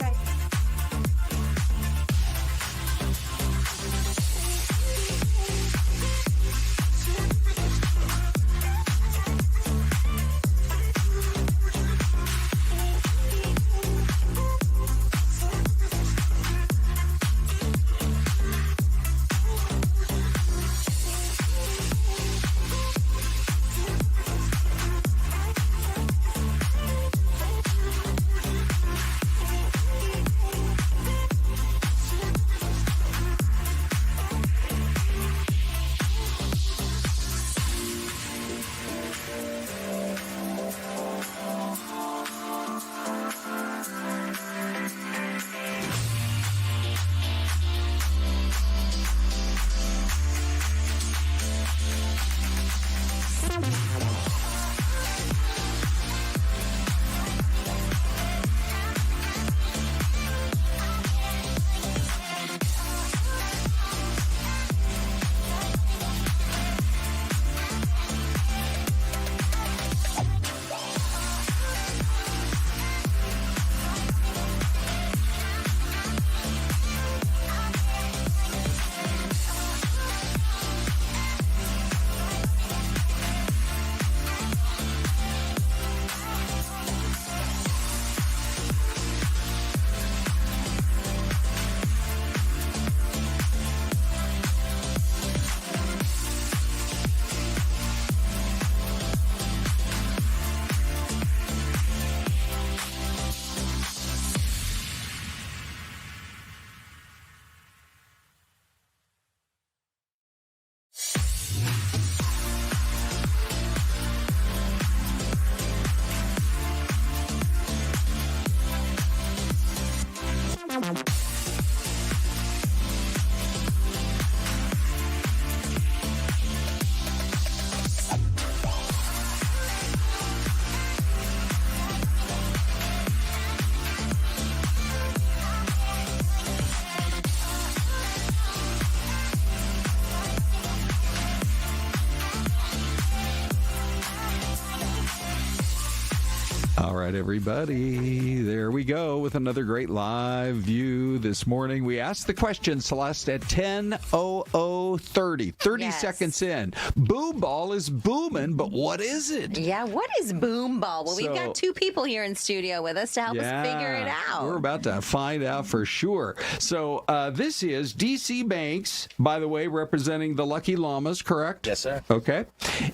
All right, everybody. There we go with another great live view this morning. We asked the question, Syleste, at 10:30, 30 seconds in. Boom ball is booming, but what is it? Yeah, what is boom ball? Well, we've got two people here in studio with us to help us figure it out. We're about to find out for sure. So this is DC Banks, by the way, representing the Lucky Llamas, correct? Yes, sir. Okay.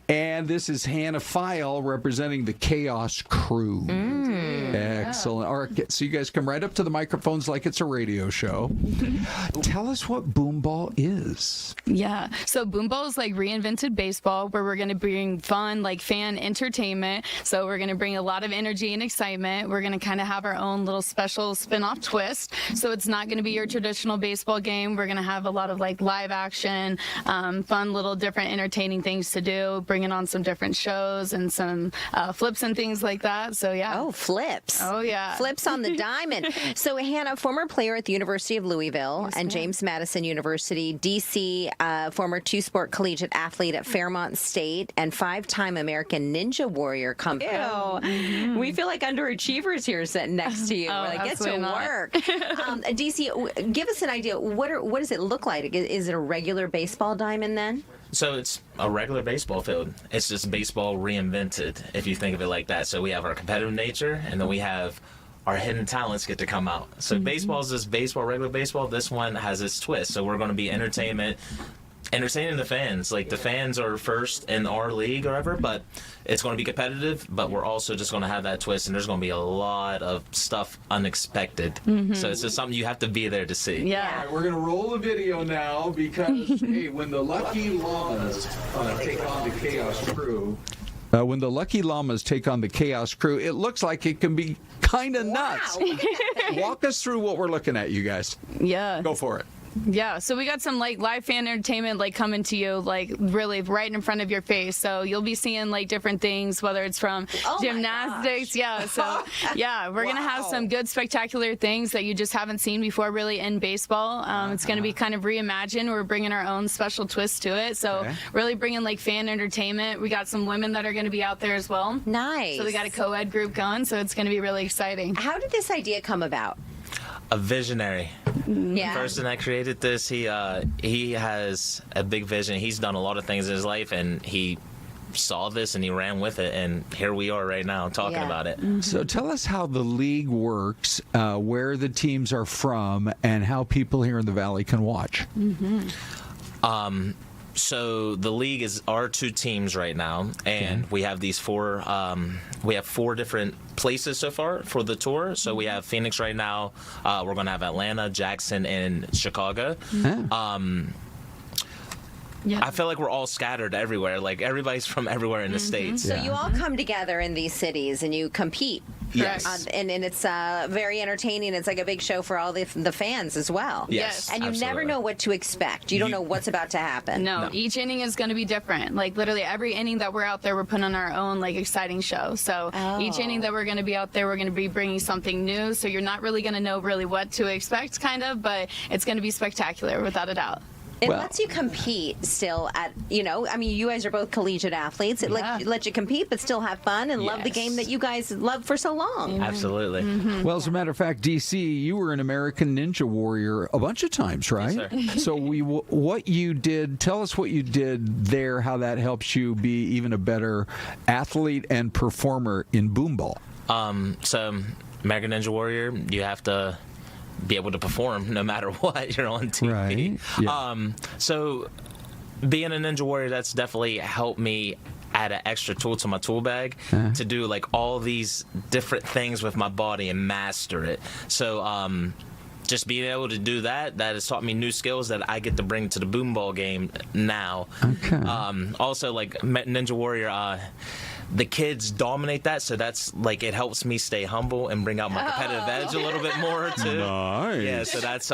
And this is Hannah File representing the Chaos Crew. Excellent. All right, so you guys come right up to the microphones like it's a radio show. Tell us what boom ball is. Yeah. So boom ball is like reinvented baseball, where we're going to bring fun, like fan entertainment. So we're going to bring a lot of energy and excitement. We're going to kind of have our own little special spin-off twist. So it's not going to be your traditional baseball game. We're going to have a lot of like live action, fun little different entertaining things to do, bringing on some different shows and some flips and things like that. So yeah. Oh, flips. Oh yeah. Flips on the diamond. So Hannah, former player at the University of Louisville and James Madison University, DC, former two-sport collegiate athlete at Fairmont State, and 5-time American Ninja Warrior. We feel like underachievers here sitting next to you. We're like, get to work. DC, give us an idea. What does it look like? Is it a regular baseball diamond then? So it's a regular baseball field. It's just baseball reinvented, if you think of it like that. So we have our competitive nature, and then we have our hidden talents get to come out. So baseball is just baseball, regular baseball. This one has its twist. So we're going to be entertaining the fans. Like, the fans are first in our league or whatever, but it's going to be competitive, but we're also just going to have that twist, and there's going to be a lot of stuff unexpected. So it's just something you have to be there to see. Yeah. All right, we're going to roll the video now because, hey, when the Lucky Llamas take on the Chaos Crew, it looks like it can be kind of nuts. Walk us through what we're looking at, you guys. Yeah. Go for it. Yeah, so we got some like live fan entertainment like coming to you like really right in front of your face. So you'll be seeing like different things, whether it's from gymnastics. Yeah, so yeah, we're gonna have some good spectacular things that you just haven't seen before really in baseball. It's gonna be kind of reimagined. We're bringing our own special twist to it. So really bringing like fan entertainment. We got some women that are gonna be out there as well. Nice. So we got a co-ed group going, so it's gonna be really exciting. How did this idea come about? A visionary. Yeah. The person that created this, he has a big vision. He's done a lot of things in his life, and he saw this and he ran with it, and here we are right now talking about it. So tell us how the league works, where the teams are from, and how people here in the Valley can watch. So the league is our 2 teams right now, and we have these 4 different places so far for the tour. So we have Phoenix right now. We're going to have Atlanta, Jackson, and Chicago. I feel like we're all scattered everywhere. Like, everybody's from everywhere in the States. So you all come together in these cities and you compete. Yes. And it's very entertaining. It's like a big show for all the fans as well. Yes. And you never know what to expect. You don't know what's about to happen. No, each inning is going to be different. Like, literally every inning that we're out there, we're putting on our own, like, exciting show. So each inning that we're going to be out there, we're going to be bringing something new. So you're not really going to know really what to expect, kind of, but it's going to be spectacular without a doubt. It lets you compete still at, you guys are both collegiate athletes. It lets you compete but still have fun and love the game that you guys loved for so long. Absolutely. Well, as a matter of fact, DC, you were an American Ninja Warrior a bunch of times, right? Yes, sir. So what you did, tell us what you did there, how that helps you be even a better athlete and performer in boom ball. So American Ninja Warrior, you have to be able to perform no matter what. You're on TV. Right. Yeah. So being a Ninja Warrior, that's definitely helped me add an extra tool to my tool bag to do like all these different things with my body and master it. So just being able to do that has taught me new skills that I get to bring to the boom ball game now. Okay. Also, like Ninja Warrior, the kids dominate that, so that's like it helps me stay humble and bring out my competitive edge a little bit more too. Nice. Yeah, so that's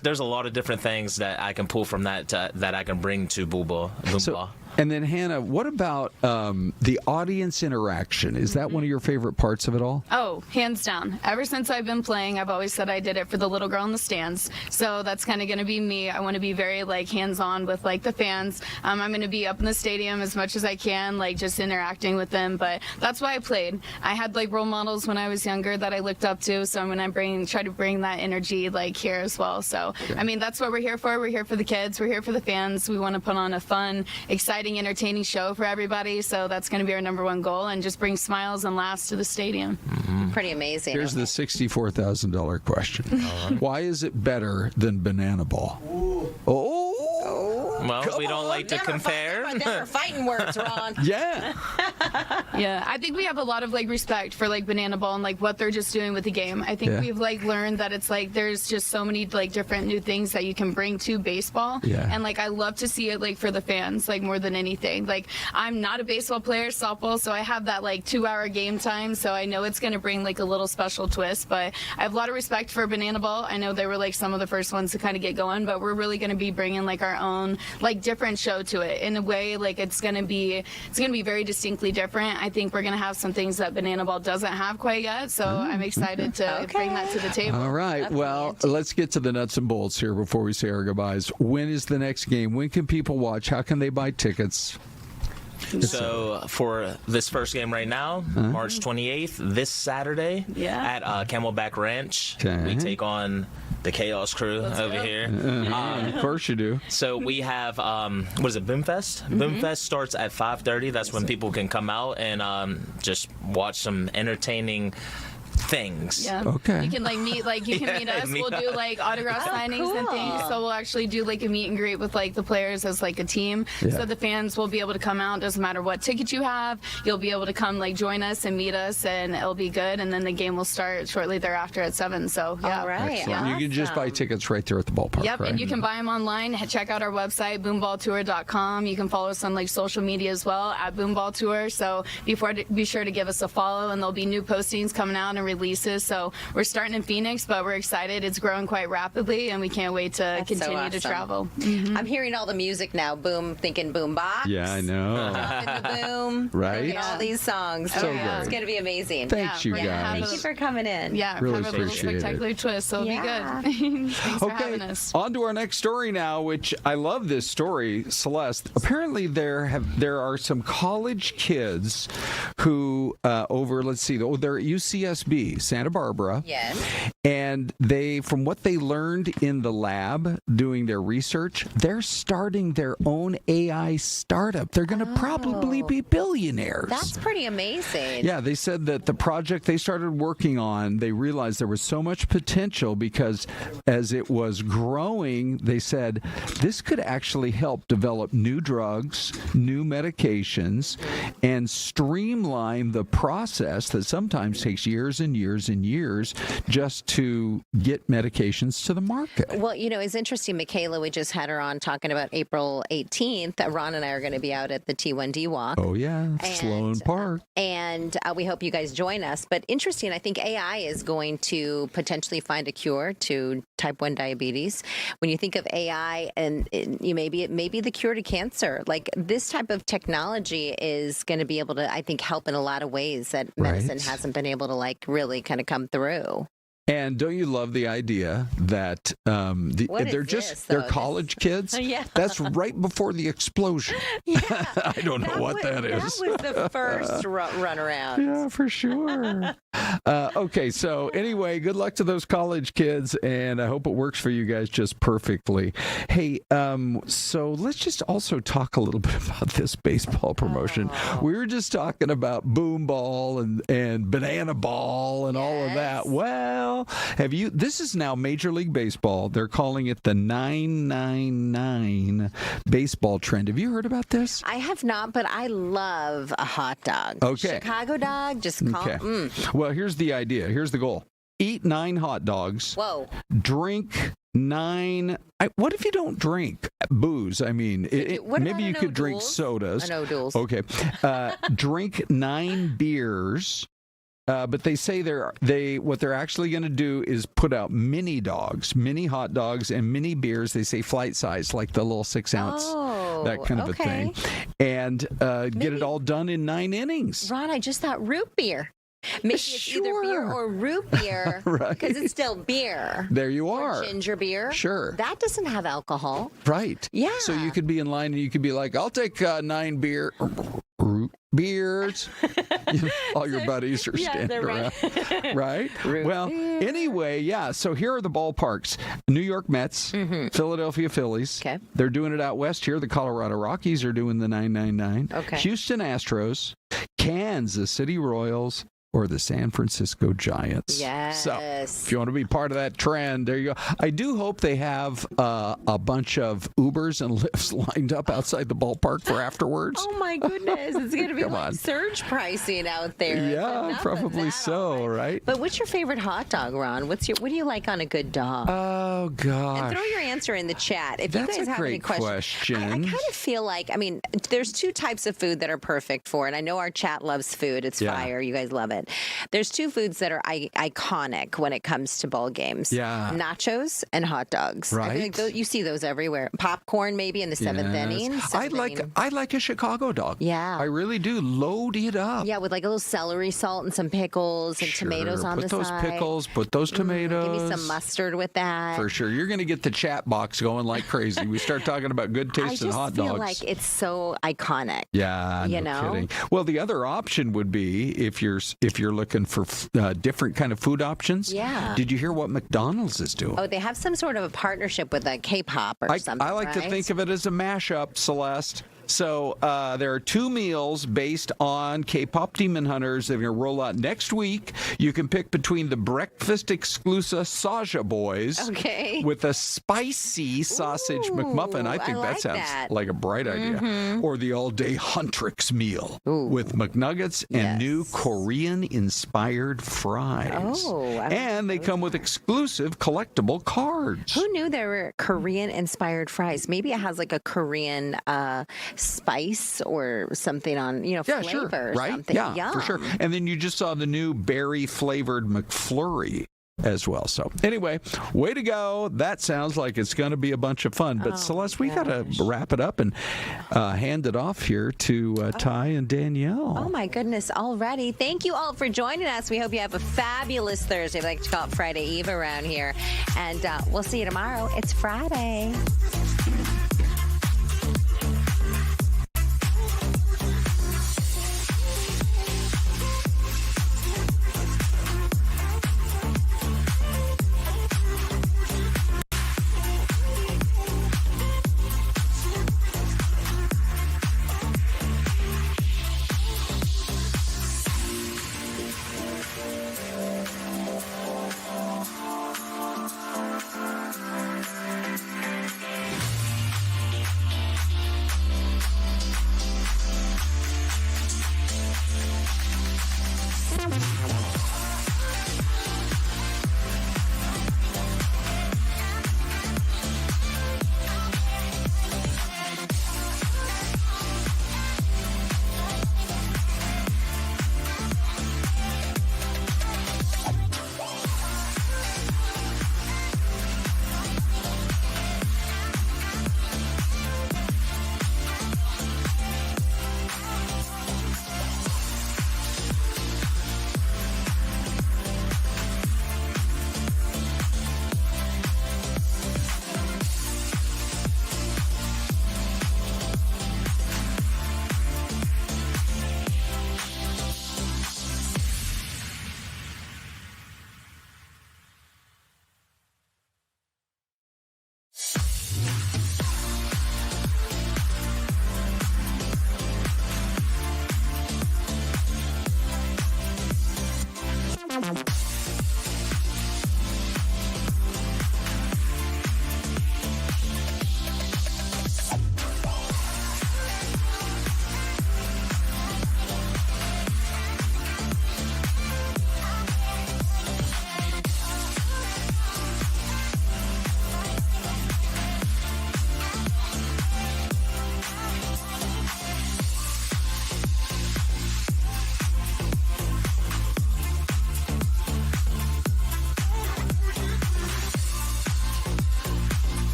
there's a lot of different things that I can pull from that that I can bring to boom ball. And then, Hannah, what about the audience interaction? Is that one of your favorite parts of it all? Oh, hands down. Ever since I've been playing, I've always said I did it for the little girl in the stands. So that's kind of going to be me. I want to be very like hands-on with like the fans. I'm going to be up in the stadium as much as I can, like just interacting with them. But that's why I played. I had like role models when I was younger that I looked up to. So I'm going to try to bring that energy like here as well. So, I mean, that's what we're here for. We're here for the kids. We're here for the fans. We want to put on a fun, exciting, entertaining show for everybody. So that's going to be our number one goal, and just bring smiles and laughs to the stadium. Pretty amazing. Here's the $64,000 question. Why is it better than banana ball? Well, we don't like to compare. Never fighting words, Ron. Yeah. Yeah, I think we have a lot of like respect for like banana ball and like what they're just doing with the game. I think we've like learned that it's like there's just so many like different new things that you can bring to baseball. Yeah. And like I love to see it like for the fans, like more than anything. Like I'm not a baseball player, softball, so I have that like 2-hour game time, so I know it's gonna bring like a little special twist. But I have a lot of respect for banana ball. I know they were like some of the first ones to kind of get going, but we're really gonna be bringing like our own like different show to it in a way. Like it's gonna be very distinctly different. I think we're gonna have some things that banana ball doesn't have quite yet, so I'm excited to bring that to the table. All right. Definitely. Well, let's get to the nuts and bolts here before we say our goodbyes. When is the next game? When can people watch? How can they buy tickets? So for this first game right now, March 28th, this Saturday at Camelback Ranch, we take on the Chaos Crew over here. Of course you do. So we have, what is it, Boomfest? Boomfest starts at 5:30. That's when people can come out and just watch some entertaining things. Yeah. Okay. You can like meet us. We'll do like autograph signings and things. So we'll actually do like a meet and greet with like the players as like a team. Yeah. So the fans will be able to come out. Doesn't matter what ticket you have. You'll be able to come like join us and meet us, and it'll be good. And then the game will start shortly thereafter at 7. So yeah. All right. Excellent. You can just buy tickets right there at the ballpark. Yep, right? and you can buy them online. Check out our website, boomballtour.com. You can follow us on like social media as well at Boomball Tour. So be sure to give us a follow, and there'll be new postings coming out and releases. So we're starting in Phoenix, but we're excited. It's growing quite rapidly, and we can't wait to continue to travel. I'm hearing all the music now. Boom, thinking boom box. Yeah, I know. Boom. Right? Thinking all these songs. So Yeah, great. it's going to be amazing. Thanks, you we're gonna have guys. Thank you for coming in. Yeah, Really have a little appreciate it. spectacular twist, so it'll be good. Thanks for having us. On to our next story now, which I love this story, Celeste. Apparently there are some college kids who they're at UCSB, Santa Barbara. Yes. And from what they learned in the lab doing their research, they're starting their own AI startup. They're going to probably be billionaires. That's pretty amazing. Yeah, they said that the project they started working on, they realized there was so much potential because as it was growing, they said this could actually help develop new drugs, new medications, and streamline the process that sometimes takes years and years and years just to get medications to the market. Well, it's interesting. Makayla, we just had her on talking about April 18th. Ron and I are going to be out at the T1D walk. Oh, yeah. Sloan Park. And we hope you guys join us. But interesting, I think AI is going to potentially find a cure to type 1 diabetes. When you think of AI, and maybe the cure to cancer, like this type of technology is going to be able to, I think, help in a lot of ways that medicine hasn't been able to like really kind of come through. And don't you love the idea that they're college kids? Yeah. That's right before the explosion. Yeah. I don't know what that is. That was the first run around. Yeah, for sure. Okay, so anyway, good luck to those college kids, and I hope it works for you guys just perfectly. Hey, so let's just also talk a little bit about this baseball promotion. We were just talking about boom ball and banana ball and all of that. Well, this is now Major League Baseball. They're calling it the 999 baseball trend. Have you heard about this? I have not, but I love a hot dog. Okay. Chicago dog, just call Well, here's the idea. Here's the goal. Eat 9 hot dogs. Whoa. Drink 9. What if you don't drink booze? I mean, maybe you could drink sodas. I know duels. Okay. Drink 9 beers. But they say what they're actually going to do is put out mini dogs, mini hot dogs, and mini beers. They say flight size, like the little 6-ounce that kind of a thing, and get it all done in 9 innings. Ron, I just thought root beer. Maybe it's either beer or root beer, Right. because it's still beer. There you Or are. ginger beer. Sure. That doesn't have alcohol. Right. Yeah. So you could be in line and you could be like, I'll take 9 root beers. All your buddies are standing they're around. Right? Root Well, beer. anyway, yeah. So here are the ballparks. New York Mets, Philadelphia Phillies. Okay. They're doing it out west here. The Colorado Rockies are doing the 999. Okay. Houston Astros, Kansas City Royals, or the San Francisco Giants. Yes. So if you want to be part of that trend, there you go. I do hope they have a bunch of Ubers and Lyfts lined up outside the ballpark for afterwards. Oh my goodness, it's going to be Come like on. surge pricing out there. Yeah, Enough of probably that so, already. right? But what's your favorite hot dog, Ron? What do you like on a good dog? Oh, And gosh. throw your answer in the chat. If That's you guys a have any great questions. I question. kind of feel like, there's 2 types of food that are perfect for, and I know our chat loves food. It's Yeah. fire. You guys love it. There's 2 foods that are iconic when it comes to ball games. Yeah. Nachos and hot dogs. I feel like Right. you see those everywhere. Popcorn maybe in the 7th Yes. inning. I like a Chicago dog. Yeah. I really do. Load it up. Yeah, with like a little celery salt and some pickles and tomatoes on put the those side. pickles, put those tomatoes. Give me some mustard with that. For sure. You're going to get the chat box going like crazy. We start talking about good I tasting just hot feel dogs. like it's so iconic. Yeah, You no know? kidding. Well, the other option would be if you're looking for different kind of food options. Yeah. Did you hear what McDonald's is doing? Oh, they have some sort of a partnership with a K-pop or something. I like to right? think of it as a mashup, Celeste. So there are 2 meals based on K-pop Demon Hunters. They're going to roll out next week. You can pick between the breakfast exclusive Saja Boys Okay. with a spicy sausage McMuffin. I think I that like sounds that. like a bright idea. Or the all-day Huntrix meal with McNuggets and new Korean-inspired fries. Oh, I like and they come with exclusive collectible cards. Who knew there were Korean-inspired fries? Maybe it has like a Korean spice or something on, Yeah, flavor sure. or Right? something. Yeah, for sure. Yum. And then you just saw the new berry-flavored McFlurry as well. So anyway, way to go. That sounds like it's going to be a bunch of fun. But Celeste, we got to wrap it up and hand it off here to Ty and Danielle. Oh my goodness, already. Thank you all for joining us. We hope you have a fabulous Thursday. We like to call it Friday Eve around here. And we'll see you tomorrow. It's Friday.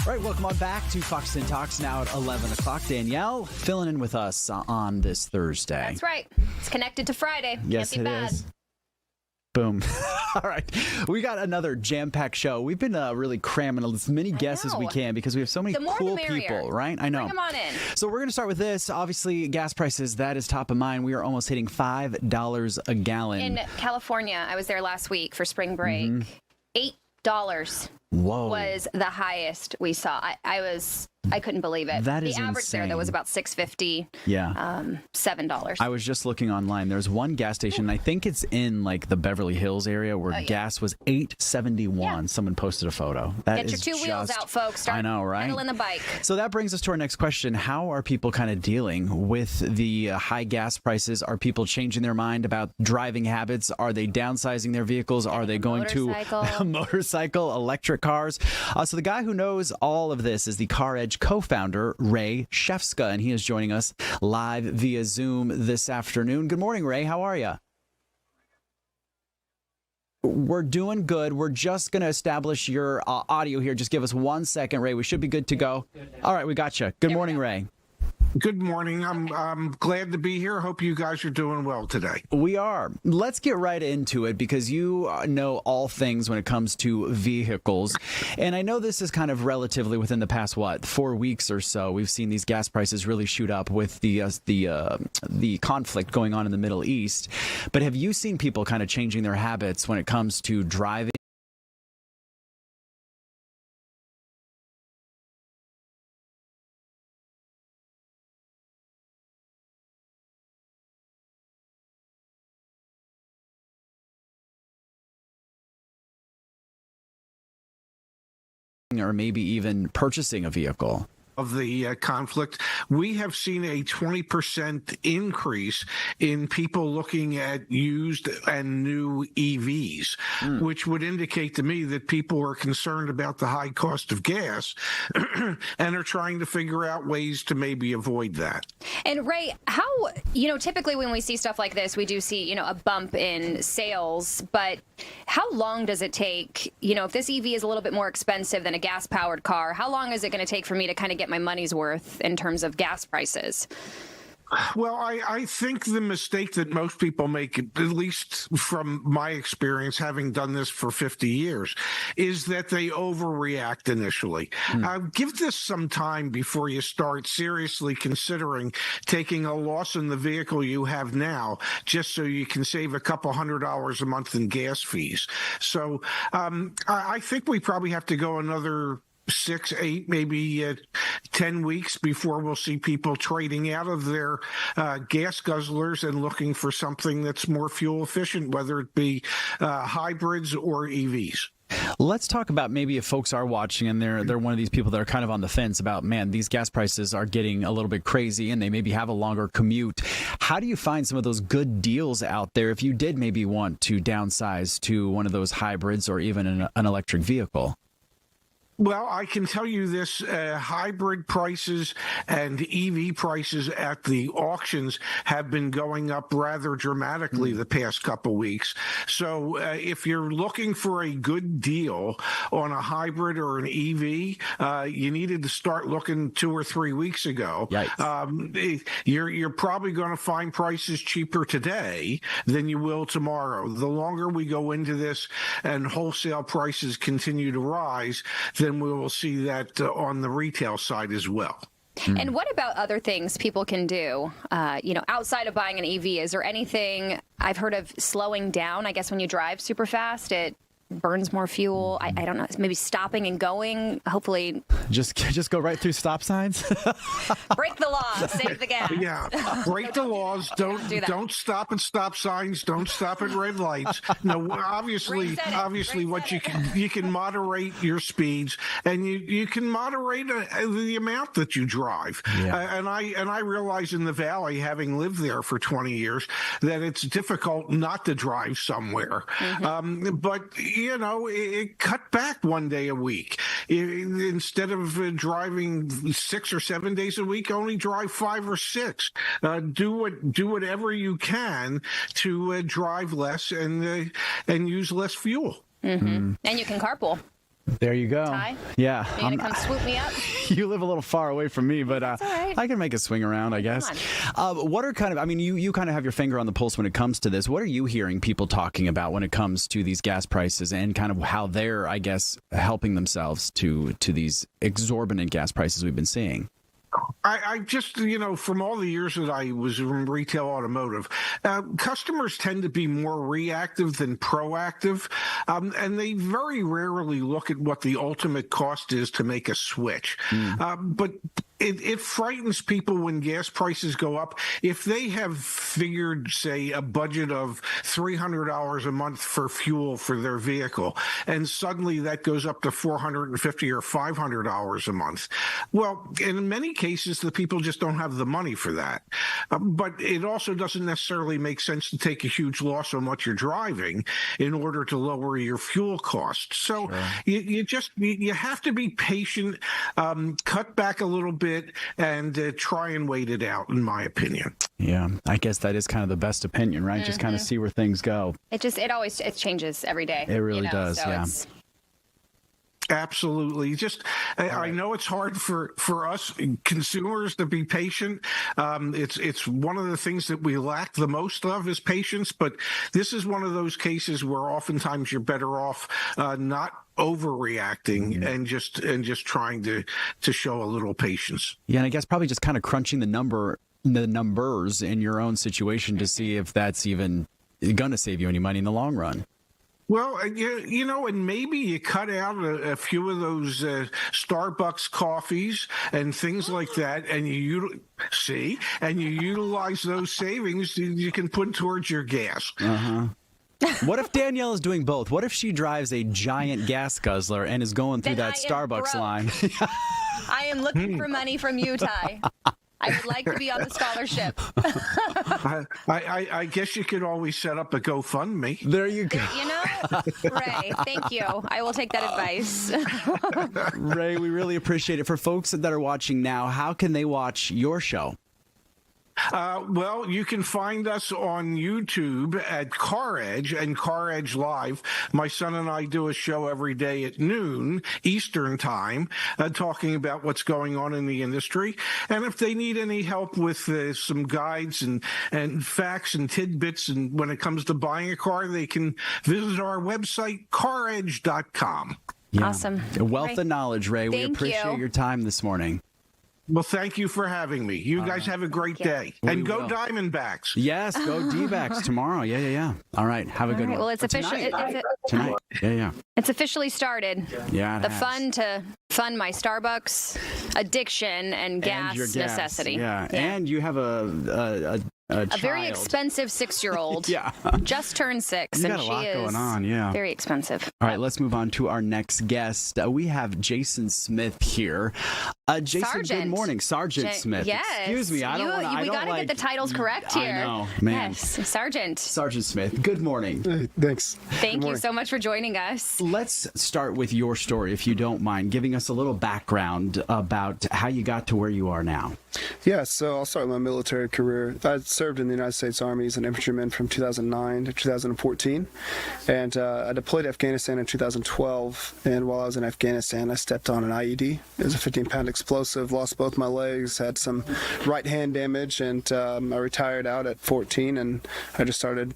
All right, welcome on back to Fox 10 Talks, now at 11 o'clock. Danielle filling in with us on this Thursday. That's right. It's connected to Friday. Yes, Can't be bad. is. Boom. All right. We got another jam-packed show. We've been really cramming as many guests as we can because we have so many cool people, right? I know. Bring them on in. So we're going to start with this. Obviously, gas prices, that is top of mind. We are almost hitting $5 a gallon. In California, I was there last week for spring break. $8 was the highest we saw. I couldn't believe it. That is the average insane. there, that was about $6.50. Yeah. $7. I was just looking online. There's one gas station, I think it's in like the Beverly Hills area, where gas was $8.71. Yeah. Someone posted a photo. Get your two wheels out, folks. Start I know, right? pedaling the bike. So that brings us to our next question. How are people kind of dealing with the high gas prices? Are people changing their mind about driving habits? Are they downsizing their vehicles? Are they going to a motorcycle, electric cars? So the guy who knows all of this is the CarEdge Co-Founder Ray Shefska, and he is joining us live via Zoom this afternoon. Good morning, Ray. How are you? We're doing good. We're just going to establish your audio here. Just give us 1 second, Ray. We should be good to go. All right, we got you. Good morning, Ray. Good morning. I'm glad to be here. Hope you guys are doing well today. We are. Let's get right into it because you know all things when it comes to vehicles. And I know this is kind of relatively within the past, 4 weeks or so. We've seen these gas prices really shoot up with the conflict going on in the Middle East. But have you seen people kind of changing their habits when it comes to driving? Or maybe even purchasing a vehicle? Of the conflict, we have seen a 20% increase in people looking at used and new EVs, which would indicate to me that people are concerned about the high cost of gas and are trying to figure out ways to maybe avoid that. And Ray, how, typically when we see stuff like this, we do see, a bump in sales, but how long does it take, if this EV is a little bit more expensive than a gas-powered car, how long is it going to take for me to kind of get my money's worth in terms of gas prices? Well, I think the mistake that most people make, at least from my experience, having done this for 50 years, is that they overreact initially. Give this some time before you start seriously considering taking a loss in the vehicle you have now, just so you can save a couple $100 a month in gas fees. So I think we probably have to go another 6, 8, maybe 10 weeks before we'll see people trading out of their gas guzzlers and looking for something that's more fuel efficient, whether it be hybrids or EVs. Let's talk about maybe if folks are watching and they're one of these people that are kind of on the fence about, man, these gas prices are getting a little bit crazy and they maybe have a longer commute. How do you find some of those good deals out there if you did maybe want to downsize to one of those hybrids or even an electric vehicle? Well, I can tell you this, hybrid prices and EV prices at the auctions have been going up rather dramatically the past couple weeks. So if you're looking for a good deal on a hybrid or an EV, you needed to start looking 2 or 3 weeks ago. You're probably going to find prices cheaper today than you will tomorrow. The longer we go into this and wholesale prices continue to rise, then we will see that on the retail side as well. And what about other things people can do, outside of buying an EV? Is there anything I've heard of slowing down? I guess when you drive super fast, it burns more fuel. I don't know, maybe stopping and going, hopefully. Just go right through stop signs? Break the law, save the gas. Yeah, break the laws. Don't stop at stop signs. Don't stop at red lights. No, obviously, what you can moderate your speeds, and you can moderate the amount that you drive. Yeah. And I realize in the Valley, having lived there for 20 years, that it's difficult not to drive somewhere. But it cut back 1 day a week. Instead of driving 6 or 7 days a week, only drive 5 or 6. Do whatever you can to drive less and use less fuel. And you can carpool. There you go. Ty? Yeah. You gonna come swoop me up? You live a little far away from me, but That's all right. I can make a swing around, I guess. What are kind of, I mean, you kind of have your finger on the pulse when it comes to this. What are you hearing people talking about when it comes to these gas prices and kind of how they're, I guess, helping themselves to these exorbitant gas prices we've been seeing? I just, from all the years that I was in retail automotive, customers tend to be more reactive than proactive, and they very rarely look at what the ultimate cost is to make a switch. But it frightens people when gas prices go up. If they have figured, say, a budget of $300 a month for fuel for their vehicle, and suddenly that goes up to $450 or $500 a month, well, in many cases, the people just don't have the money for that. But it also doesn't necessarily make sense to take a huge loss on what you're driving in order to lower your fuel costs. So you have to be patient, cut back a little bit, and try and wait it out, in my opinion. Yeah, I guess that is kind of the best opinion, right? Just kind of see where things go. It always changes every day. It really does, so yeah. Absolutely. I know it's hard for us consumers to be patient. It's one of the things that we lack the most of is patience. But this is one of those cases where oftentimes you're better off not overreacting and just trying to show a little patience. Yeah, and I guess probably just kind of crunching the numbers in your own situation to see if that's even going to save you any money in the long run. Well, and maybe you cut out a few of those Starbucks coffees and things like that, and you utilize those savings you can put towards your gas. What if Danielle is doing both? What if she drives a giant gas guzzler and is going through that Starbucks line? I am looking for money from you, Ty. I would like to be on the scholarship. I guess you could always set up a GoFundMe. There you go. Ray, thank you. I will take that advice. Ray, we really appreciate it. For folks that are watching now, how can they watch your show? Well, you can find us on YouTube at CarEdge and CarEdge Live. My son and I do a show every day at noon Eastern time, talking about what's going on in the industry. And if they need any help with some guides and facts and tidbits, and when it comes to buying a car, they can visit our website, CarEdge.com. Yeah. Awesome. A wealth of knowledge, Ray. We appreciate your time this morning. Well, thank you for having me. You guys have a great day. And go Diamondbacks. Yes, go D-backs tomorrow. Yeah. All right. Have a good one. Well, it's official. Tonight. Yeah. It's officially started. Yeah. The fun to fund my Starbucks addiction and gas necessity. Yeah. And you have a very expensive 6-year-old. Yeah. Just turned 6, you and got a she lot is going on, yeah. very expensive. All right, let's move on to our next guest. We have Jason Smith here. Jason, Sergeant. good morning. Sergeant Smith. Yes. Excuse me. We got to get the titles correct here. I know, man. Yes, Sergeant. Sergeant Smith, good morning. Thanks. Thank you so much for joining us. Let's start with your story, if you don't mind, giving us a little background about how you got to where you are now. Yeah, so I'll start with my military career. I served in the United States Army as an infantryman from 2009 to 2014, and I deployed to Afghanistan in 2012, and while I was in Afghanistan, I stepped on an IED. It was a 15-pound explosive, lost both my legs, had some right hand damage, and I retired out at 14, and I just started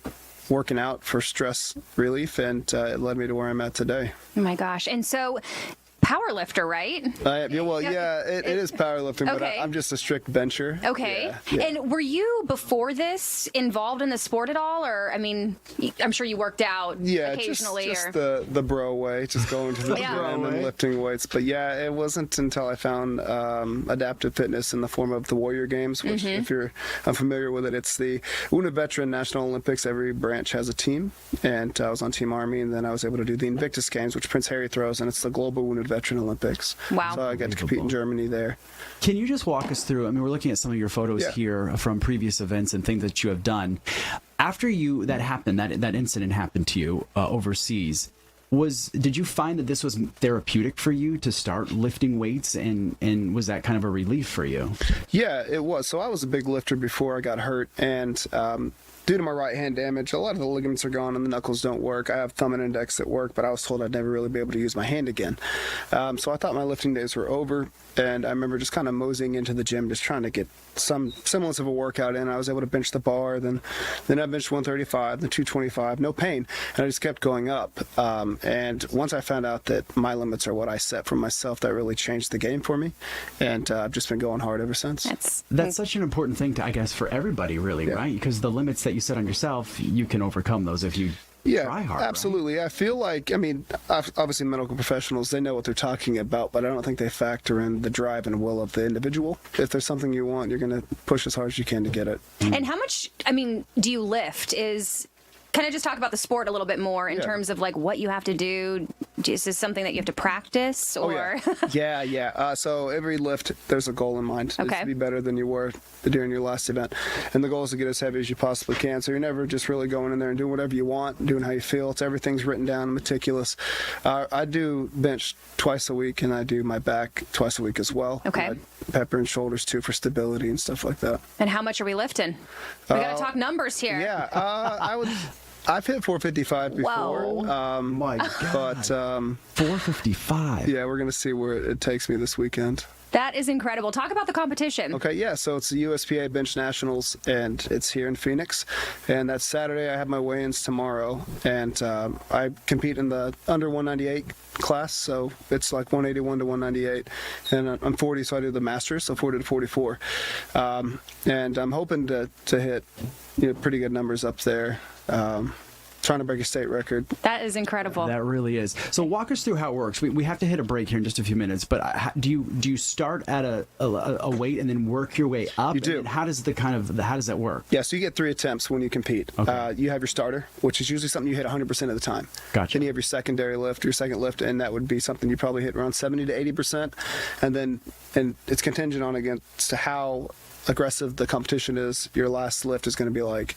working out for stress relief, and it led me to where I'm at today. Oh my gosh. And so power lifter, right? It is powerlifting, but I'm just a strict bencher. Okay. Yeah. And were you, before this, involved in the sport at all? Or, I mean, I'm sure you worked out occasionally. Just the bro way, just going to the gym and lifting weights. But yeah, it wasn't until I found adaptive fitness in the form of the Warrior Games, which if you're unfamiliar with it, it's the Wounded Veteran National Olympics. Every branch has a team, and I was on Team Army, and then I was able to do the Invictus Games, which Prince Harry throws, and it's the Global Wounded Veteran Olympics. Wow. So I got to compete in Germany there. Can you just walk us through, I mean, we're looking at some of your photos here from previous events and things that you have done. After that happened, that incident happened to you overseas, did you find that this was therapeutic for you to start lifting weights, and was that kind of a relief for you? Yeah, it was. So I was a big lifter before I got hurt, and due to my right hand damage, a lot of the ligaments are gone and the knuckles don't work. I have thumb and index that work, but I was told I'd never really be able to use my hand again. So I thought my lifting days were over, and I remember just kind of moseying into the gym, just trying to get some semblance of a workout in. I was able to bench the bar, then I benched 135, then 225, no pain, and I just kept going up. And once I found out that my limits are what I set for myself, that really changed the game for me, and I've just been going hard ever since. That's such an important thing to, I guess, for everybody, really, right? Because the limits that you set on yourself, you can overcome those if you try hard. Absolutely. Right? I feel like, I mean, obviously medical professionals, they know what they're talking about, but I don't think they factor in the drive and will of the individual. If there's something you want, you're going to push as hard as you can to get it. And how much, I mean, do you lift? Can I just talk about the sport a little bit more in terms of like what you have to do? Is this something that you have to practice, or? Yeah. So every lift, there's a goal in mind. Okay. It's to be better than you were during your last event. And the goal is to get as heavy as you possibly can. So you're never just really going in there and doing whatever you want, doing how you feel. Everything's written down, meticulous. I do bench twice a week, and I do my back twice a week as well. Okay. Pepper and shoulders too for stability and stuff like that. And how much are we lifting? We got to talk numbers here. Yeah. I've hit 455 before. Wow. My God. But 455. Yeah, we're gonna see where it takes me this weekend. That is incredible. Talk about the competition. Okay, yeah, so it's the USPA Bench Nationals, and it's here in Phoenix. And that's Saturday. I have my weigh-ins tomorrow, and I compete in the under 198 class, so it's like 181 to 198. And I'm 40, so I do the Masters, so 40 to 44. And I'm hoping to hit pretty good numbers up there. Trying to break a state record. That is incredible. That really is. So walk us through how it works. We have to hit a break here in just a few minutes, but do you start at a weight and then work your way up? You do. And how does that work? Yeah, so you get 3 attempts when you compete. Okay. You have your starter, which is usually something you hit 100% of the time. Gotcha. Then you have your secondary lift, your second lift, and that would be something you probably hit around 70 to 80%. And it's contingent on against how aggressive the competition is. Your last lift is going to be like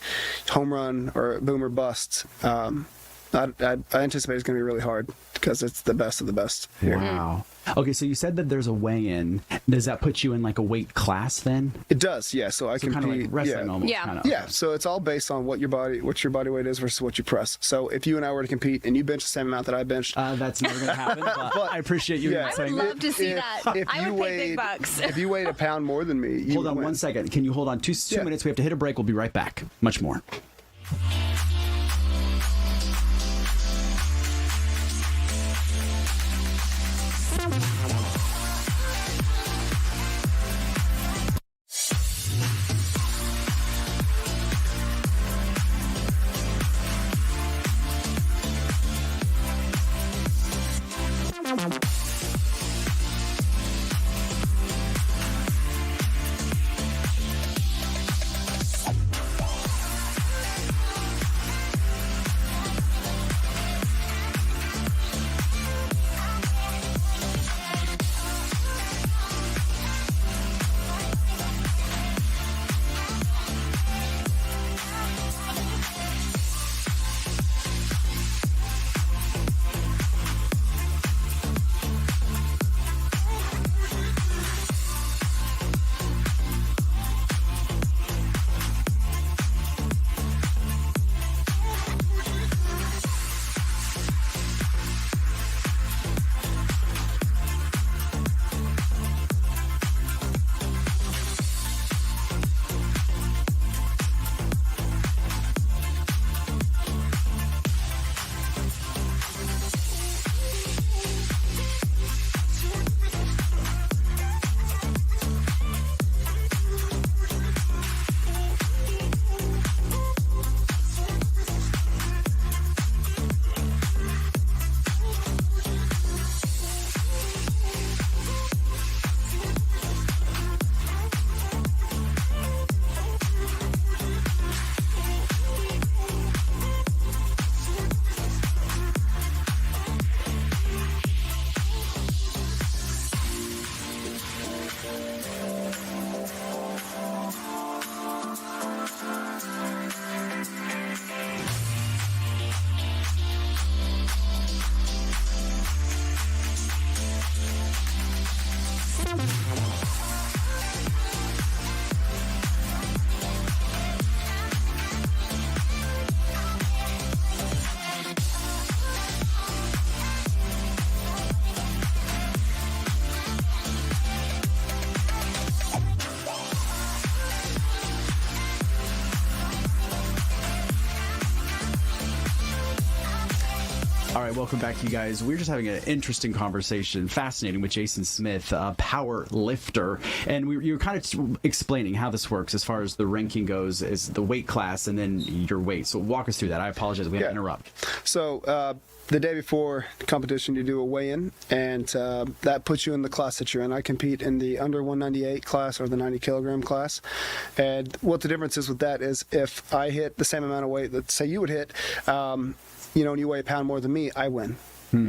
home run or boom or bust. I anticipate it's going to be really hard because it's the best of the best here. Wow. Okay, so you said that there's a weigh-in. Does that put you in like a weight class then? It does, yeah. So I can kind of like wrestling almost. Yeah. Yeah, so it's all based on what your body weight is versus what you press. So if you and I were to compete and you bench the same amount that I benched, that's never going to happen. But I appreciate you saying that. I would love to see that. I would pay big bucks. If you weighed a pound more than me, you hold on would win. 1 second. Can you hold on two minutes? We have to hit a break. We'll be right back. Much more. All right, welcome back, you guys. We're just having an interesting conversation, fascinating, with Jason Smith, a power lifter. And you're kind of explaining how this works as far as the ranking goes, is the weight class and then your weight. So walk us through that. I apologize. We had to interrupt. So the day before the competition, you do a weigh-in, and that puts you in the class that you're in. I compete in the under 198 class or the 90 kilogram class. And what the difference is with that is if I hit the same amount of weight that, say, you would hit, and you weigh a pound more than me, I win.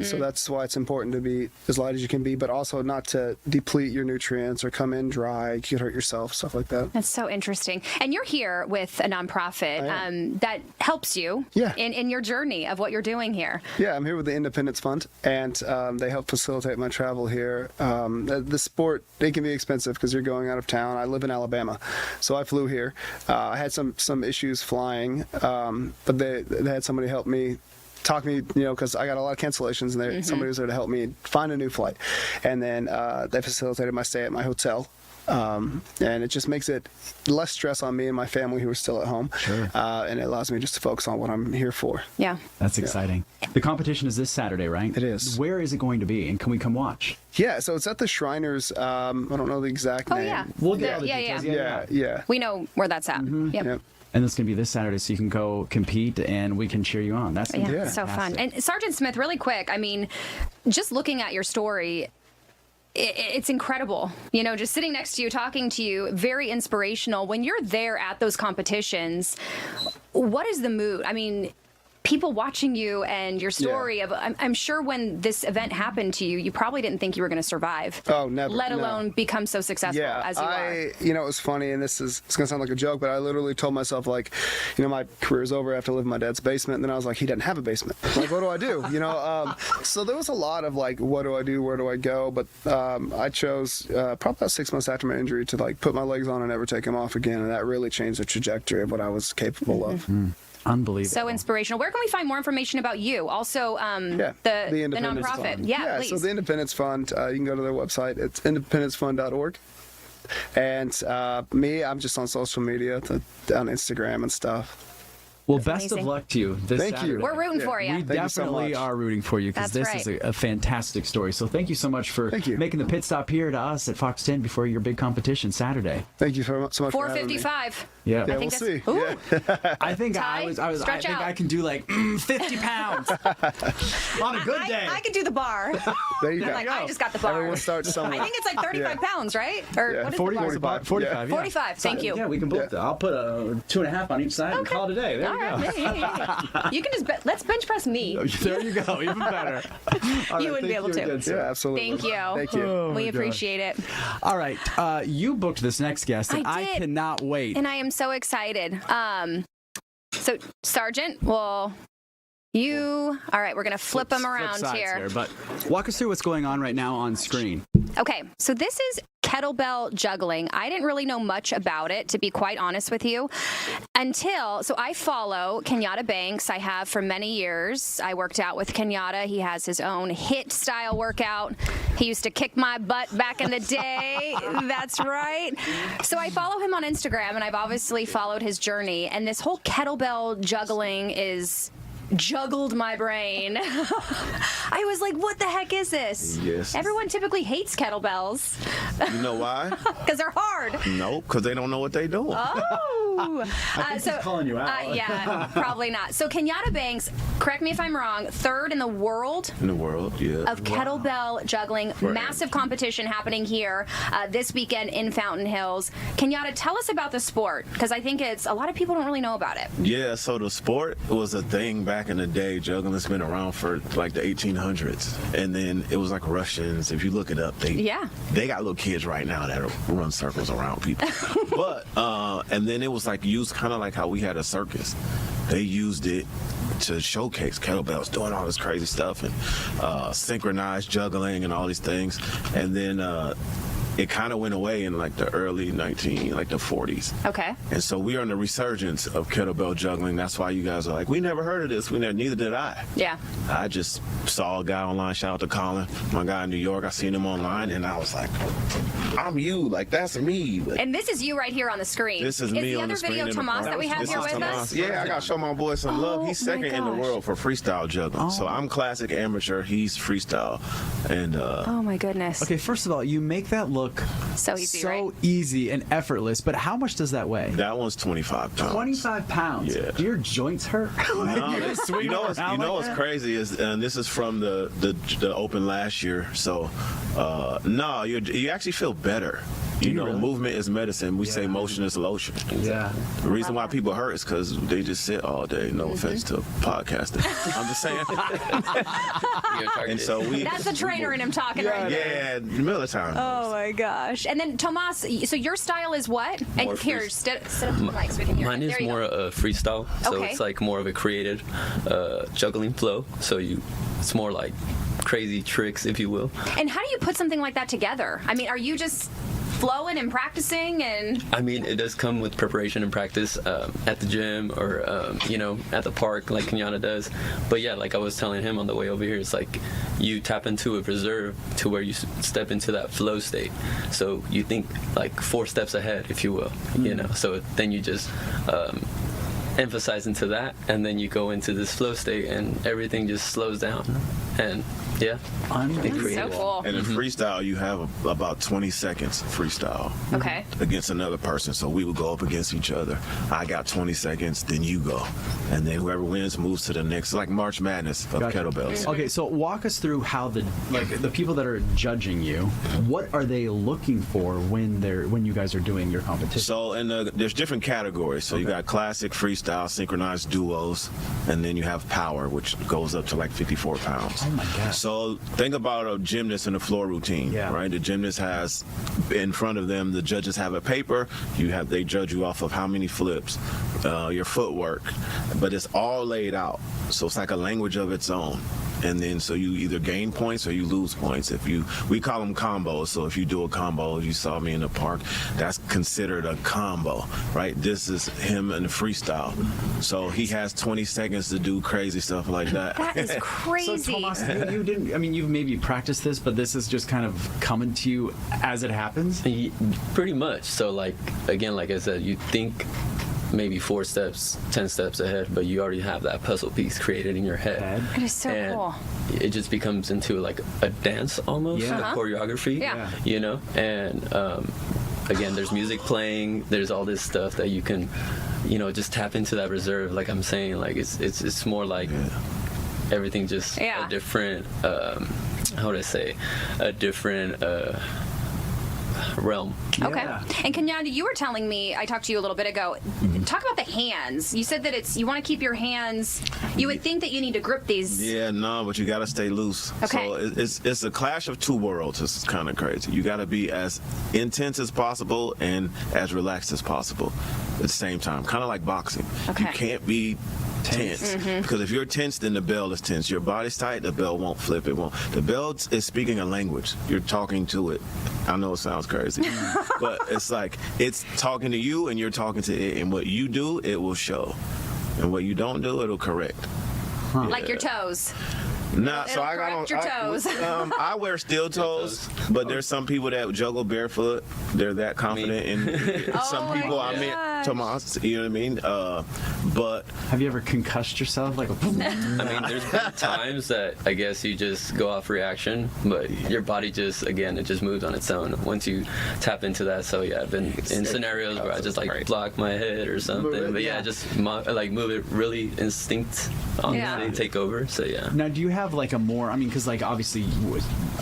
So that's why it's important to be as light as you can be, but also not to deplete your nutrients or come in dry. You could hurt yourself, stuff like that. That's so interesting. And you're here with a nonprofit that helps you in your journey of what you're doing here. Yeah, I'm here with the Independence Fund, and they help facilitate my travel here. The sport, it can be expensive because you're going out of town. I live in Alabama, so I flew here. I had some issues flying, but they had somebody help me. Talk me, because I got a lot of cancellations, and somebody was there to help me find a new flight. And then they facilitated my stay at my hotel. And it just makes it less stress on me and my family who are still at home. Sure. And it allows me just to focus on what I'm here for. Yeah. That's exciting. The competition is this Saturday, right? It is. Where is it going to be, and can we come watch? Yeah, so it's at the Shriners. I don't know the exact name. Oh, yeah. We'll get all the details. Yeah. We know where that's at. Yep. And it's going to be this Saturday, so you can go compete, and we can cheer you on. That's so fun. And Sergeant Smith, really quick, I mean, just looking at your story, it's incredible. Just sitting next to you, talking to you, very inspirational. When you're there at those competitions, what is the mood? I mean, people watching you and your story of, I'm sure when this event happened to you, you probably didn't think you were going to survive. Oh, never. Let alone become so successful as you are. It was funny, and it's going to sound like a joke, but I literally told myself, my career's over. I have to live in my dad's basement. And then I was like, he doesn't have a basement. Like, what do I do? So there was a lot of what do I do? Where do I go? But I chose probably about 6 months after my injury to put my legs on and never take them off again. And that really changed the trajectory of what I was capable of. Unbelievable. So inspirational. Where can we find more information about you? Also, the nonprofit. Fund. Yeah, please. So the Independence Fund, you can go to their website. It's independencefund.org. And me, I'm just on social media, on Instagram and stuff. Well, best of luck to you this Saturday. Thank you. We're rooting for you. We definitely are rooting for you, because this is a fantastic story. So thank you so much for making the pit stop here to us at Fox 10 before your big competition Saturday. Thank you so much for having me. 4:55. Yeah, we'll see. I think I can do 50 pounds on a good day. I could do the bar. There you go. I just got the bar. Everyone starts somewhere. I think it's 35 pounds, right? Or what is 45. 45. 45. Thank you. Yeah, we can both. I'll put a 2.5 on each side and call it a day. There you go. You can just let's bench press me. There you go. Even better. You wouldn't be able to. Yeah, absolutely. Thank you. Thank you. Oh, we appreciate it. All right. You booked this next guest, and I cannot wait. And I am so excited. So, Sergeant, all right, we're going to flip them around here. But walk us through what's going on right now on screen. Okay, so this is kettlebell juggling. I didn't really know much about it, to be quite honest with you, so I follow Kenyatta Banks. I have for many years. I worked out with Kenyatta. He has his own HIIT style workout. He used to kick my butt back in the day. That's right. So I follow him on Instagram, and I've obviously followed his journey. And this whole kettlebell juggling is juggled my brain. I was like, what the heck is this? Yes. Everyone typically hates kettlebells. You know why? Because they're hard. No, because they don't know what they're doing. Oh. I think he's calling you out. Yeah, probably not. So Kenyatta Banks, correct me if I'm wrong, 3rd in the world. In the world, yeah. Of kettlebell juggling. Right. Massive competition happening here this weekend in Fountain Hills. Kenyatta, tell us about the sport, because I think a lot of people don't really know about it. Yeah, so the sport was a thing back in the day. Juggling's been around for the 1800s. And then it was like Russians. If you look it up, they got little kids right now that run circles around people. But, and then it was used kind of like how we had a circus. They used it to showcase kettlebells doing all this crazy stuff and synchronized juggling and all these things. And then it kind of went away in like the early the 40s. Okay. And so we are in the resurgence of kettlebell juggling. That's why you guys are like, we never heard of this. Neither did I. Yeah. I just saw a guy online. Shout out to Colin, my guy in New York. I seen him online, and I was like, I'm you. Like, that's me. Like, and this is you right here on the screen. This is me on the screen. Is the other video Tomas that we have here with us? Yeah, I got to show my boy some love. He's second in the world for freestyle juggling. So I'm classic amateur. He's freestyle. And oh my goodness. Okay, first of all, you make that look so easy and effortless, but how much does that weigh? That one's 25 pounds. 25 pounds? Yeah. Do your joints hurt? You know what's crazy is, and this is from the Open last year, so no, you actually feel better. You know, really? Movement is medicine. We say motion is lotion. Yeah. The reason why people hurt is because they just sit all day. No offense to podcasting. I'm just saying. And so that's the trainer in him talking right there. Yeah, Miller time. Oh my gosh. And then Tomas, so your style is what? More and here, sit up to the mic so we can hear. Mine is more freestyle, so it's like more of a created juggling flow. So it's more like crazy tricks, if you will. And how do you put something like that together? I mean, are you just flowing and practicing? And I mean, it does come with preparation and practice at the gym or at the park like Kenyatta does. But yeah, like I was telling him on the way over here, it's like you tap into a reserve to where you step into that flow state. So you think like 4 steps ahead, if you will, you know. So then you just emphasize into that, and then you go into this flow state and everything just slows down. And yeah, so cool. And in freestyle, you have about 20 seconds freestyle. Okay. Against another person, so we would go up against each other. I got 20 seconds, then you go, and then whoever wins moves to the next. Like March Madness of kettlebells. Okay, so walk us through how the people that are judging you, what are they looking for when you guys are doing your competition? So there's different categories. So you got classic, freestyle, synchronized duos, and then you have power, which goes up to like 54 pounds. Oh my God. So think about a gymnast in a floor routine, right? The gymnast has in front of them, the judges have a paper. They judge you off of how many flips, your footwork, but it's all laid out. So it's like a language of its own. And then so you either gain points or you lose points. We call them combos. So if you do a combo, you saw me in the park, that's considered a combo, right? This is him in the freestyle. So he has 20 seconds to do crazy stuff like that. That is crazy. So Tomas, you didn't, I mean, you've maybe practiced this, but this is just kind of coming to you as it happens? Pretty much. So like, again, like I said, you think maybe 4 steps, 10 steps ahead, but you already have that puzzle piece created in your head. It is so cool. It just becomes into like a dance almost, a choreography, you know? And again, there's music playing, there's all this stuff that you can, just tap into that reserve. Like I'm saying, like it's more like everything just a different, how would I say, a different realm. Okay. And Kenyatta, you were telling me, I talked to you a little bit ago, talk about the hands. You said that you want to keep your hands, you would think that you need to grip these. Yeah, no, but you got to stay loose. Okay. So it's a clash of two worlds. It's kind of crazy. You got to be as intense as possible and as relaxed as possible at the same time. Kind of like boxing. Okay. You can't be tense because if you're tense, then the bell is tense. Your body's tight, the bell won't flip. It won't. The bell is speaking a language. You're talking to it. I know it sounds crazy, but it's like it's talking to you and you're talking to it. And what you do, it will show, and what you don't do, it'll correct. Like your toes. Nah, so I got on your toes. I wear steel toes, but there's some people that juggle barefoot. They're that confident in some people. I mean, Tomas, you know what I mean? But have you ever concussed yourself? Like, I mean, there's been times that I guess you just go off reaction, but your body just, again, it just moves on its own once you tap into that. So yeah, I've been in scenarios where I just like block my head or something, but yeah, just like move it really instinct, honestly, take over. So yeah. Now, do you have like a more, I mean, because like obviously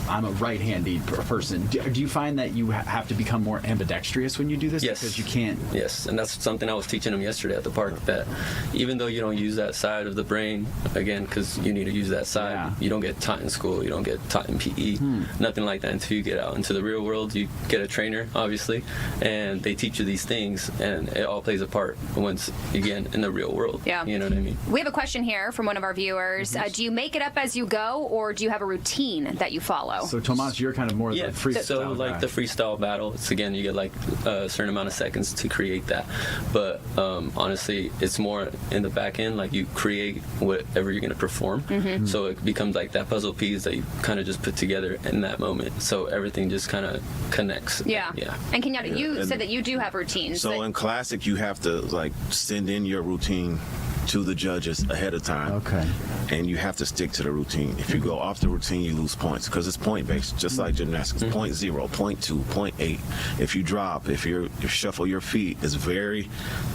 I'm a right-handed person. Do you find that you have to become more ambidextrous when you do this? Yes. Because you can't. Yes, and that's something I was teaching them yesterday at the park, that even though you don't use that side of the brain, again, because you need to use that side, you don't get taught in school, you don't get taught in PE, nothing like that until you get out into the real world. You get a trainer, obviously, and they teach you these things, and it all plays a part once, again, in the real world. Yeah. You know what I mean? We have a question here from one of our viewers. Do you make it up as you go, or do you have a routine that you follow? So, Tomas, you're kind of more the freestyle So, like guy. the freestyle battle, it's again, you get like a certain amount of seconds to create that. But honestly, it's more in the back end, like you create whatever you're going to perform. So it becomes like that puzzle piece that you kind of just put together in that moment. So everything just kind of connects. Yeah. And Kenyatta, you said that you do have routines. So in classic, you have to like send in your routine to the judges ahead of time. Okay. And you have to stick to the routine. If you go off the routine, you lose points because it's point based, just like gymnastics. 0.0, 0.2, 0.8. If you drop, if you shuffle your feet, it's very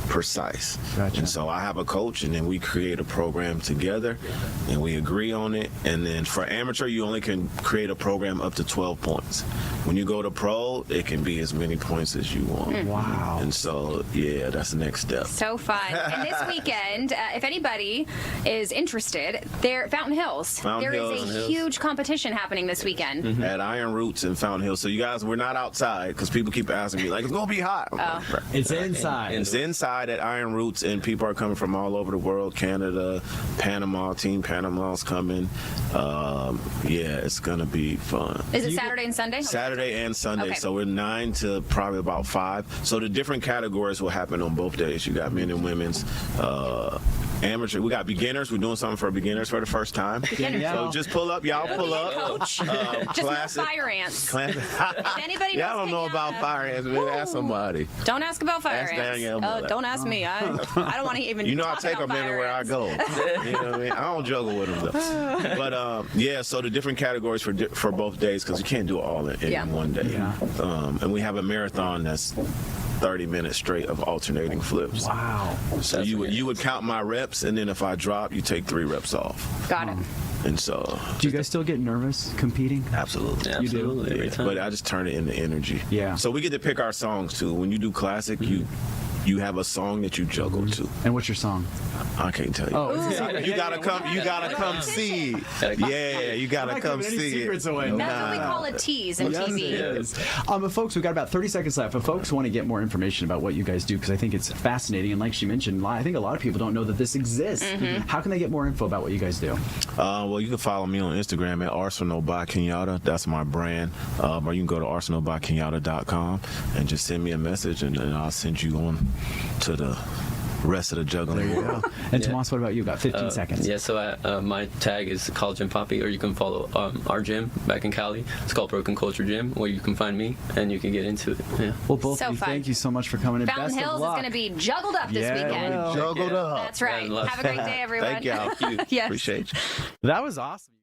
precise. Gotcha. And so I have a coach, and then we create a program together, and we agree on it. And then for amateur, you only can create a program up to 12 points. When you go to pro, it can be as many points as you want. Wow. And so, yeah, that's the next step. So fun. And this weekend, if anybody is interested, Fountain Hills. There is a huge competition happening this weekend. At Iron Roots in Fountain Hills. So you guys, we're not outside because people keep asking me, like, it's going to be hot. It's inside. It's inside at Iron Roots, and people are coming from all over the world. Canada, Panama, Team Panama's coming. Yeah, it's going to be fun. Is it Saturday and Sunday? Saturday and Sunday. Okay. So we're 9 to probably about 5. So the different categories will happen on both days. You got men and women's. Amateur. We got beginners. We're doing something for beginners for the first time. So just pull up. Y'all pull up. Coach. Just no fire ants. If anybody knows Y'all don't know about fire ants. Maybe ask somebody. Don't ask about fire Ask Danielle Miller. Don't ask me. I don't want to even You know, I talk take about them anywhere I go. You know what I mean? I don't juggle with them, though. But, yeah, so the different categories for both days, because you can't do it all in one day. And we have a marathon that's 30 minutes straight of alternating flips. Wow. So you would count my reps, and then if I drop, you take 3 reps off. Got it. And so, do you guys still get nervous competing? Absolutely. You do? Every time. But I just turn it into energy. Yeah. So we get to pick our songs too. When you do classic, you have a song that you juggle to. And what's your song? I can't tell you. Oh, you gotta come see. Yeah, you gotta come see. Secrets it. away. That's what we call a tease in TV. It is. But folks, we've got about 30 seconds left. If folks want to get more information about what you guys do, because I think it's fascinating, and like she mentioned, I think a lot of people don't know that this exists. How can they get more info about what you guys do? Well, you can follow me on Instagram at Arsenal by Kenyatta. That's my brand. Or you can go to arsenalbykenyatta.com and just send me a message, and then I'll send you on to the rest of the juggling world. And Tomas, what about you? About 15 seconds. Yeah, so my tag is Call Gym Poppy, or you can follow our gym back in Cali. It's called Broken Culture Gym, where you can find me and you can get into it. Yeah. Well, both So of you, fun. thank you so much for coming in. Fountain Best Hills of is luck. going to be juggled up this weekend. well. Juggled up. That's right. Have a great day, everyone. Thank y'all. Yes. Appreciate you. That was awesome.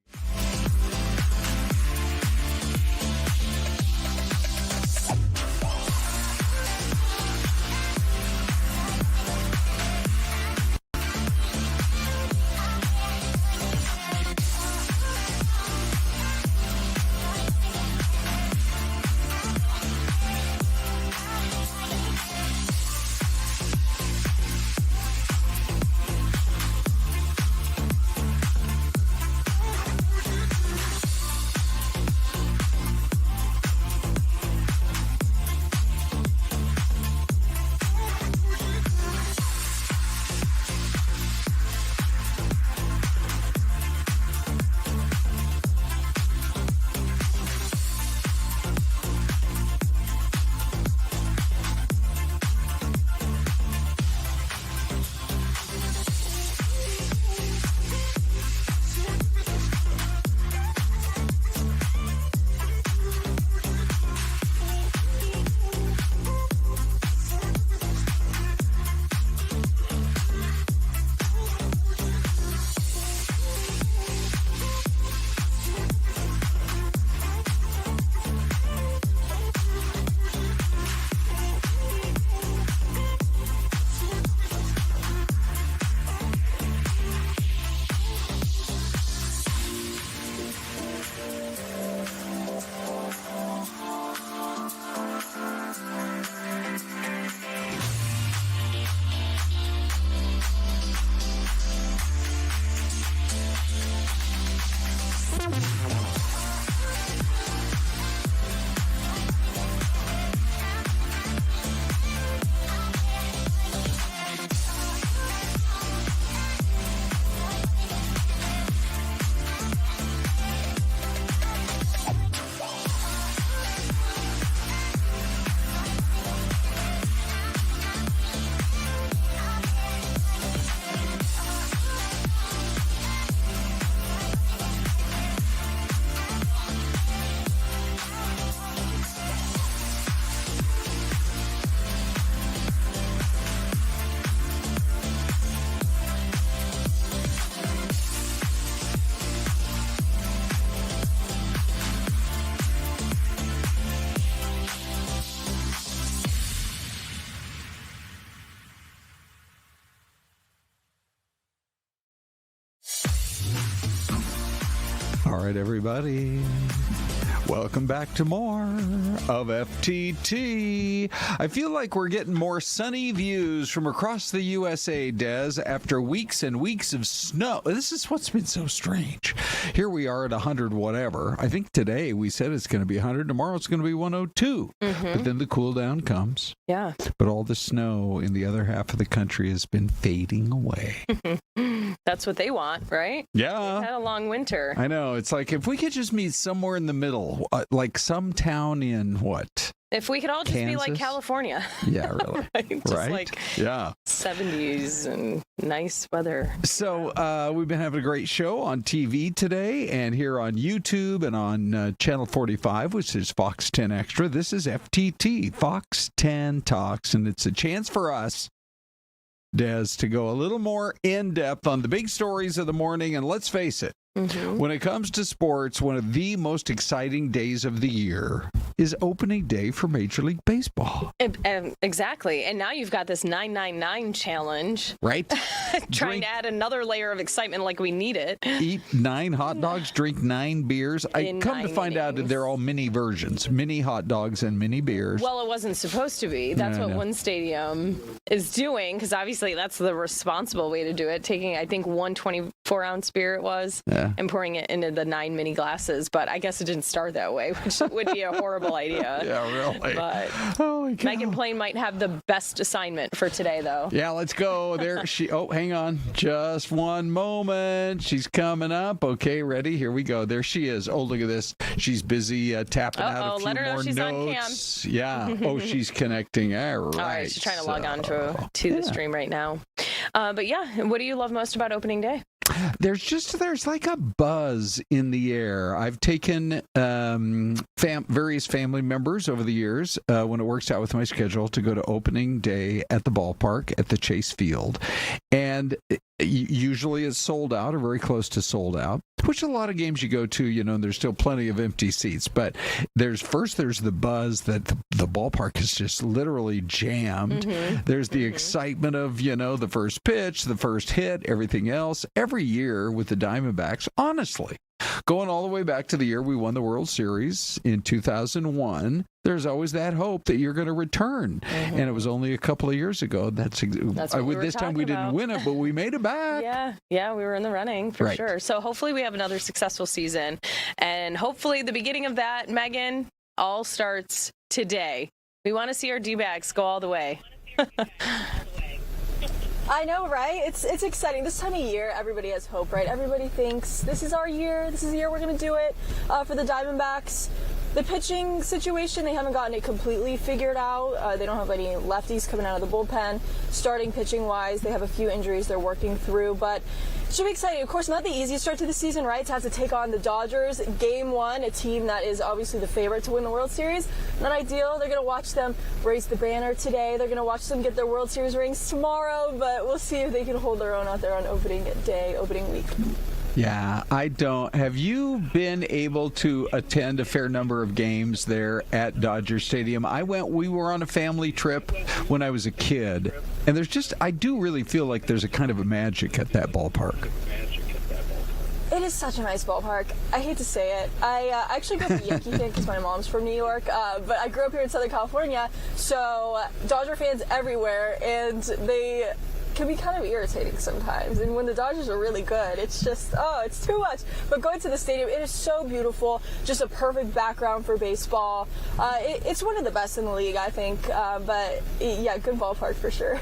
All right, everybody. Welcome back to more of FTT. I feel like we're getting more sunny views from across the USA, Des, after weeks and weeks of snow. This is what's been so strange. Here we are at 100 whatever. I think today we said it's going to be 100. Tomorrow it's going to be 102. But then the cool down comes. Yeah. But all the snow in the other half of the country has been fading away. That's what they want, right? Yeah. They had a long winter. I know. It's like if we could just meet somewhere in the middle, like some town in what? If we could all just be like Kansas? California. Yeah, really. Right? Just Right? like Yeah. 70s and nice weather. So we've been having a great show on TV today and here on YouTube and on Channel 45, which is Fox 10 Extra. This is FTT, Fox 10 Talks, and it's a chance for us, Des, to go a little more in-depth on the big stories of the morning. And let's face it, when it comes to sports, one of the most exciting days of the year is opening day for Major League Baseball. Exactly. And now you've got this 999 challenge. Right? Trying to add another layer of excitement like we need it. Eat 9 hot dogs, drink 9 beers. I come to find out that they're all mini versions, mini hot dogs and mini beers. Well, it wasn't supposed to be. That's what one stadium is doing, because obviously that's the responsible way to do it, taking, I think, 1 24-ounce beer it was, and pouring it into the 9 mini glasses. But I guess it didn't start that way, which would be a horrible idea. Yeah, really. But Meghan Plain might have the best assignment for today, though. Yeah, let's go. There she. Oh, hang on. Just one moment. She's coming up. Okay, ready? Here we go. There she is. Oh, look at this. She's busy tapping out a few let her know more she's notes. on cam. Yeah. Oh, she's connecting. All right. All right, she's trying to log on to the stream right now. But yeah, what do you love most about opening day? There's like a buzz in the air. I've taken various family members over the years when it works out with my schedule to go to opening day at the ballpark at the Chase Field, and usually it's sold out or very close to sold out, which a lot of games you go to, and there's still plenty of empty seats. But there's the buzz that the ballpark is just literally jammed. There's the excitement of, the first pitch, the first hit, everything else. Every year with the Diamondbacks, honestly, going all the way back to the year we won the World Series in 2001, there's always that hope that you're going to return. And it was only a couple of years ago. That's what this time we didn't win it, but we made it back. Yeah, we were in the running for sure. So hopefully we have another successful season. And hopefully the beginning of that, Meghan, all starts today. We want to see our D-backs go all the way. I know, right? It's exciting. This time of year, everybody has hope, right? Everybody thinks this is our year. This is the year we're going to do it for the Diamondbacks. The pitching situation, they haven't gotten it completely figured out. They don't have any lefties coming out of the bullpen. Starting pitching-wise, they have a few injuries they're working through, but it should be exciting. Of course, not the easiest start to the season, right? To have to take on the Dodgers. Game 1, a team that is obviously the favorite to win the World Series. Not ideal. They're going to watch them raise the banner today. They're going to watch them get their World Series rings tomorrow, but we'll see if they can hold their own out there on opening day, opening week. Yeah, I don't. Have you been able to attend a fair number of games there at Dodger Stadium? We were on a family trip when I was a kid, and I do really feel like there's a kind of a magic at that ballpark. It is such a nice ballpark. I hate to say it. I actually grew up a Yankee fan because my mom's from New York, but I grew up here in Southern California, so Dodger fans everywhere, and they can be kind of irritating sometimes. And when the Dodgers are really good, it's just, it's too much. But going to the stadium, it is so beautiful. Just a perfect background for baseball. It's one of the best in the league, I think. But yeah, good ballpark for sure.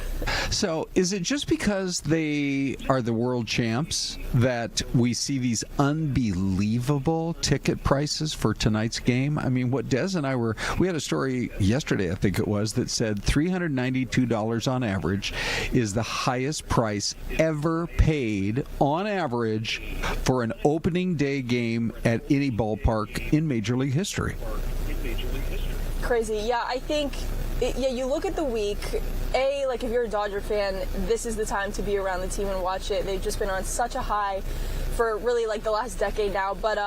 So is it just because they are the world champs that we see these unbelievable ticket prices for tonight's game? I mean, what Des and I we had a story yesterday, I think it was, that said $392 on average is the highest price ever paid on average for an opening day game at any ballpark in Major League history. Crazy. Yeah, I think, you look at the week, if you're a Dodger fan, this is the time to be around the team and watch it. They've just been on such a high for really the last decade now. But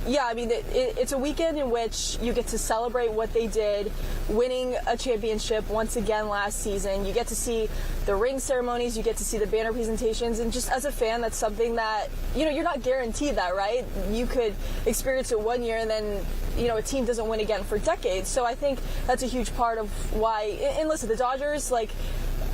yeah, I mean, it's a weekend in which you get to celebrate what they did, winning a championship once again last season. You get to see the ring ceremonies, you get to see the banner presentations, and just as a fan, that's something that, you know, you're not guaranteed that, right? You could experience it one year and then, you know, a team doesn't win again for decades. So I think that's a huge part of why, and listen, the Dodgers, like,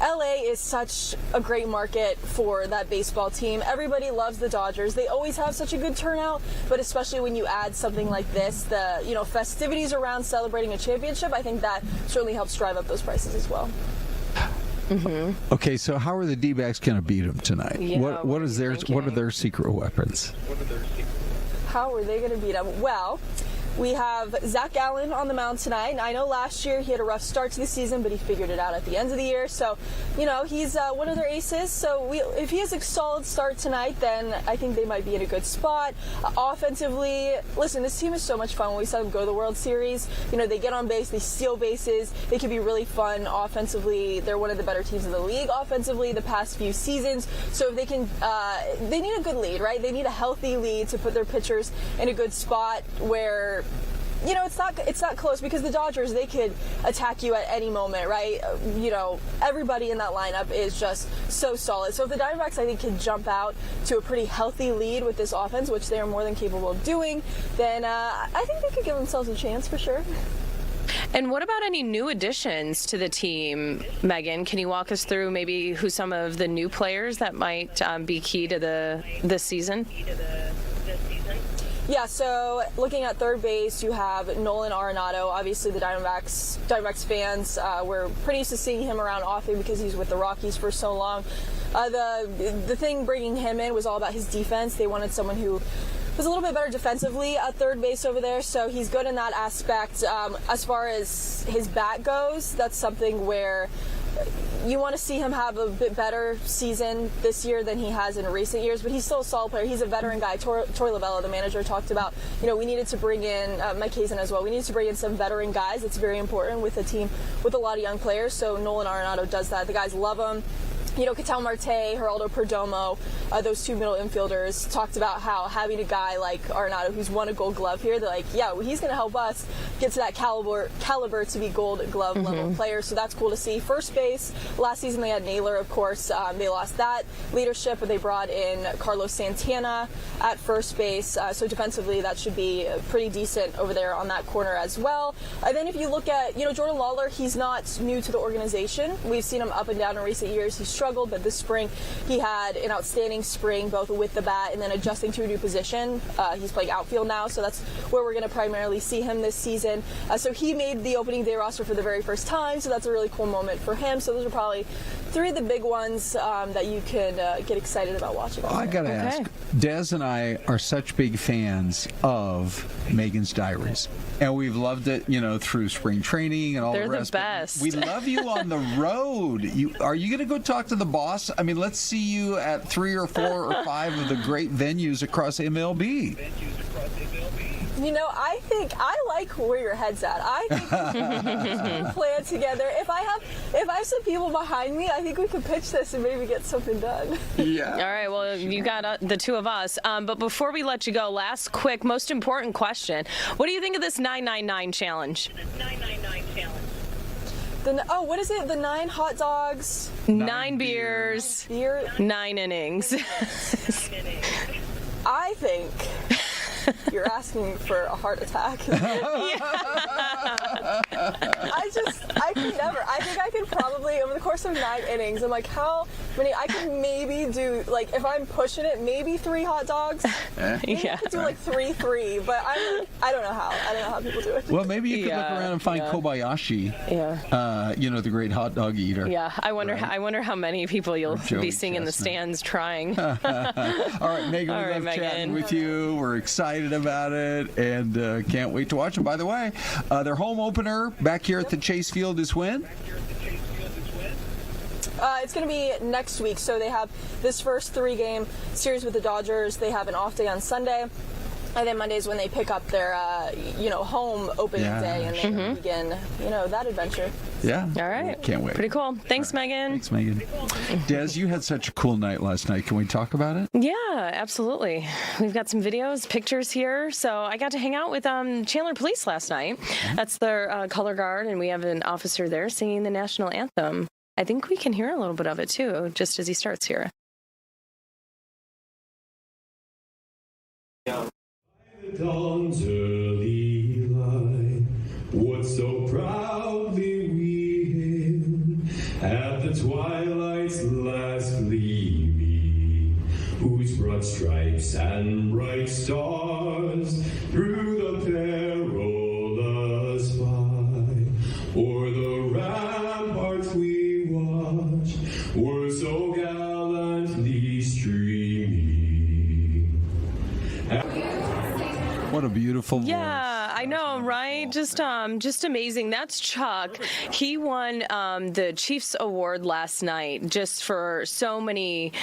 LA is such a great market for that baseball team. Everybody loves the Dodgers. They always have such a good turnout, but especially when you add something like this, the, you know, festivities around celebrating a championship, I think that certainly helps drive up those prices as well. Mm-hmm. Okay, so how are the D-backs going to beat them tonight? Yeah, what are their secret weapons? How are they going to beat them? Well, we have Zach Gallen on the mound tonight. And I know last year he had a rough start to the season, but he figured it out at the end of the year. So, you know, he's one of their aces. So if he has a solid start tonight, then I think they might be in a good spot. Offensively, listen, this team is so much fun when we saw them go to the World Series. You know, they get on base, they steal bases. They can be really fun offensively. They're one of the better teams in the league offensively the past few seasons. So if they can, they need a good lead, right? They need a healthy lead to put their pitchers in a good spot where, you know, it's not close, because the Dodgers, they could attack you at any moment, right? You know, everybody in that lineup is just so solid. So if the Diamondbacks, I think, can jump out to a pretty healthy lead with this offense, which they are more than capable of doing, then I think they could give themselves a chance for sure. And what about any new additions to the team, Megan? Can you walk us through maybe who some of the new players that might be key to this season? Yeah, so looking at third base, you have Nolan Arenado. Obviously, the Diamondbacks fans were pretty used to seeing him around often because he's with the Rockies for so long. The thing bringing him in was all about his defense. They wanted someone who was a little bit better defensively at third base over there, so he's good in that aspect. As far as his bat goes, that's something where you want to see him have a bit better season this year than he has in recent years, but he's still a solid player. He's a veteran guy. Troy Lovella, the manager, talked about, you know, we needed to bring in Mike Hazen as well. We needed to bring in some veteran guys. It's very important with a team with a lot of young players, so Nolan Arenado does that. The guys love him. You know, Ketel Marte, Geraldo Perdomo, those two middle infielders talked about how having a guy like Arenado who's won a Gold Glove here, they're like, yeah, well, he's going to help us get to that caliber to be Gold Glove level player. So that's cool to see. First base, last season they had Naylor, of course. They lost that leadership, but they brought in Carlos Santana at first base. So defensively, that should be pretty decent over there on that corner as well. And then if you look at, you know, Jordan Lawler, he's not new to the organization. We've seen him up and down in recent years. He's struggled, but this spring he had an outstanding spring, both with the bat and then adjusting to a new position. He's playing outfield now, so that's where we're going to primarily see him this season. So he made the opening day roster for the very first time, so that's a really cool moment for him. So those are probably three of the big ones that you can get excited about watching. I got to ask, Des and I are such big fans of Megan's Diaries, and we've loved it, you know, through spring training and all the rest. They're the best. We love you on the road. Are you going to go talk to the boss? I mean, let's see you at 3 or 4 or 5 of the great venues across MLB. You know, I think I like where your head's at. I think we can plan together. If I have some people behind me, I think we could pitch this and maybe get something done. Yeah. All right. Well, you got the two of us. But before we let you go, last quick, most important question: what do you think of this 999 challenge? What is it? The 9 hot dogs, 9 beers, 9 innings. I think you're asking for a heart attack. I could never. I think I could probably, over the course of 9 innings, I'm like, how many? I could maybe do, like, if I'm pushing it, maybe 3 hot dogs. Maybe I could do like 3, but I don't know how. I don't know how people do it. Well, maybe you could look around and find Kobayashi. Yeah. You know, the great hot dog eater. Yeah. I wonder how many people you'll be seeing in the stands trying. All right, Megan, we love chatting with you. We're excited about it and can't wait to watch them. By the way, their home opener back here at the Chase Field is when? It's going to be next week. So they have this first 3-game series with the Dodgers. They have an off day on Sunday. And then Monday's when they pick up their, home opening day and they begin, that adventure. Yeah. All right. Can't wait. Pretty cool. Thanks, Megan. Thanks, Megan. Des, you had such a cool night last night. Can we talk about it? Yeah, absolutely. We've got some videos, pictures here. So I got to hang out with Chandler Police last night. That's their color guard, and we have an officer there singing the national anthem. I think we can hear a little bit of it, too, just as he starts here. The dawn's early light, what so proudly we hailed at the twilight's last gleaming, whose broad stripes and bright stars through the perilous fight o'er the ramparts we watched were so gallantly streaming. What a beautiful voice. Yeah, I know, right? Just amazing. That's Chuck. He won the Chiefs Award last night just for so many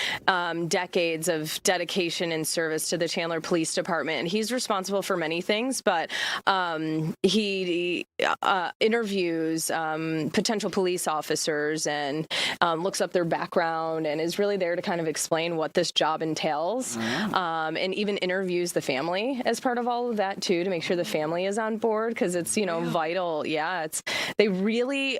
decades of dedication and service to the Chandler Police Department. He's responsible for many things, but he interviews potential police officers and looks up their background and is really there to kind of explain what this job entails, and even interviews the family as part of all of that too, to make sure the family is on board, because it's vital. Yeah, they really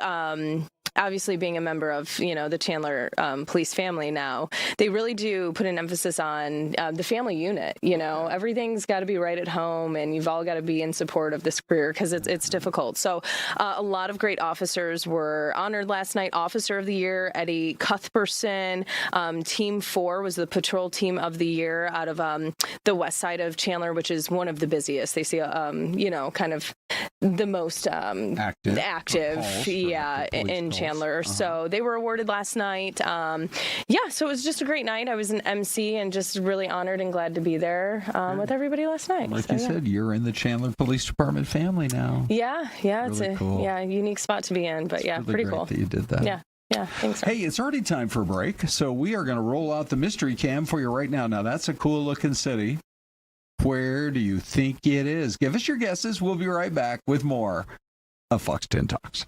obviously being a member of the Chandler police family now, they really do put an emphasis on the family unit. Everything's got to be right at home, and you've all got to be in support of this career because it's difficult. So a lot of great officers were honored last night. Officer of the Year, Eddie Cuthbertson. Team 4 was the patrol team of the year out of the west side of Chandler, which is one of the busiest. They see kind of the most active in Chandler. So they were awarded last night. So it was just a great night. I was an MC and just really honored and glad to be there with everybody last night. Like you said, you're in the Chandler Police Department family now. Yeah, really it's cool. a unique spot to be in, but It's really pretty great cool that you did that. Yeah, thanks. Hey, it's already time for a break, so we are going to roll out the mystery cam for you right now. Now, that's a cool-looking city. Where do you think it is? Give us your guesses. We'll be right back with more of Fox 10 Talks.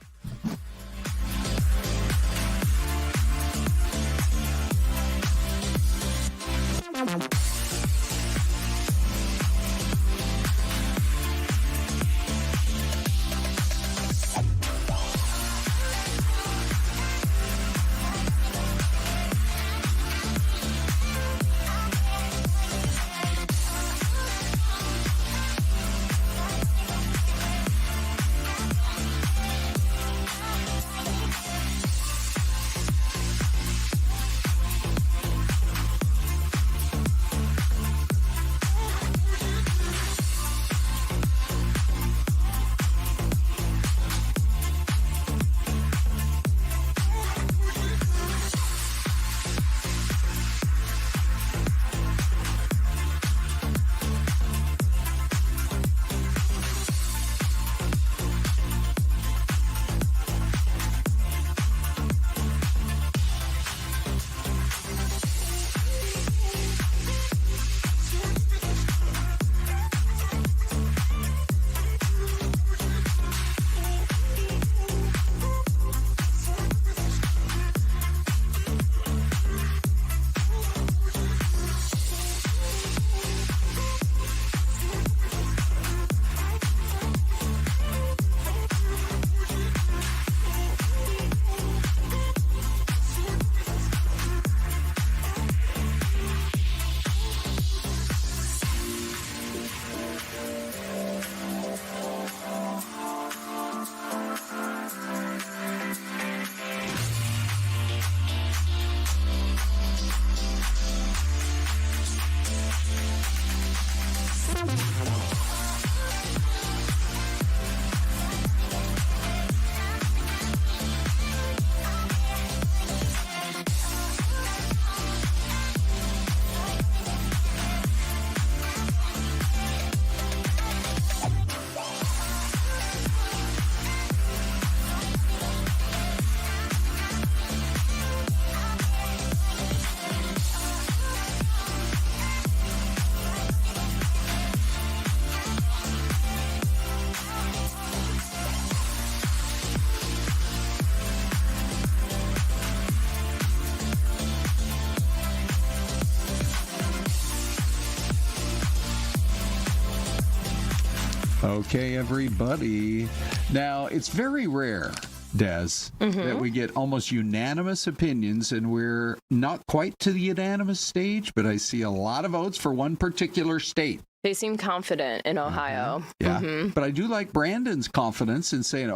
Okay, everybody. Now, it's very rare, Des, that we get almost unanimous opinions, and we're not quite to the unanimous stage, but I see a lot of votes for one particular state. They seem confident in Ohio. Yeah, but I do like Brandon's confidence in saying,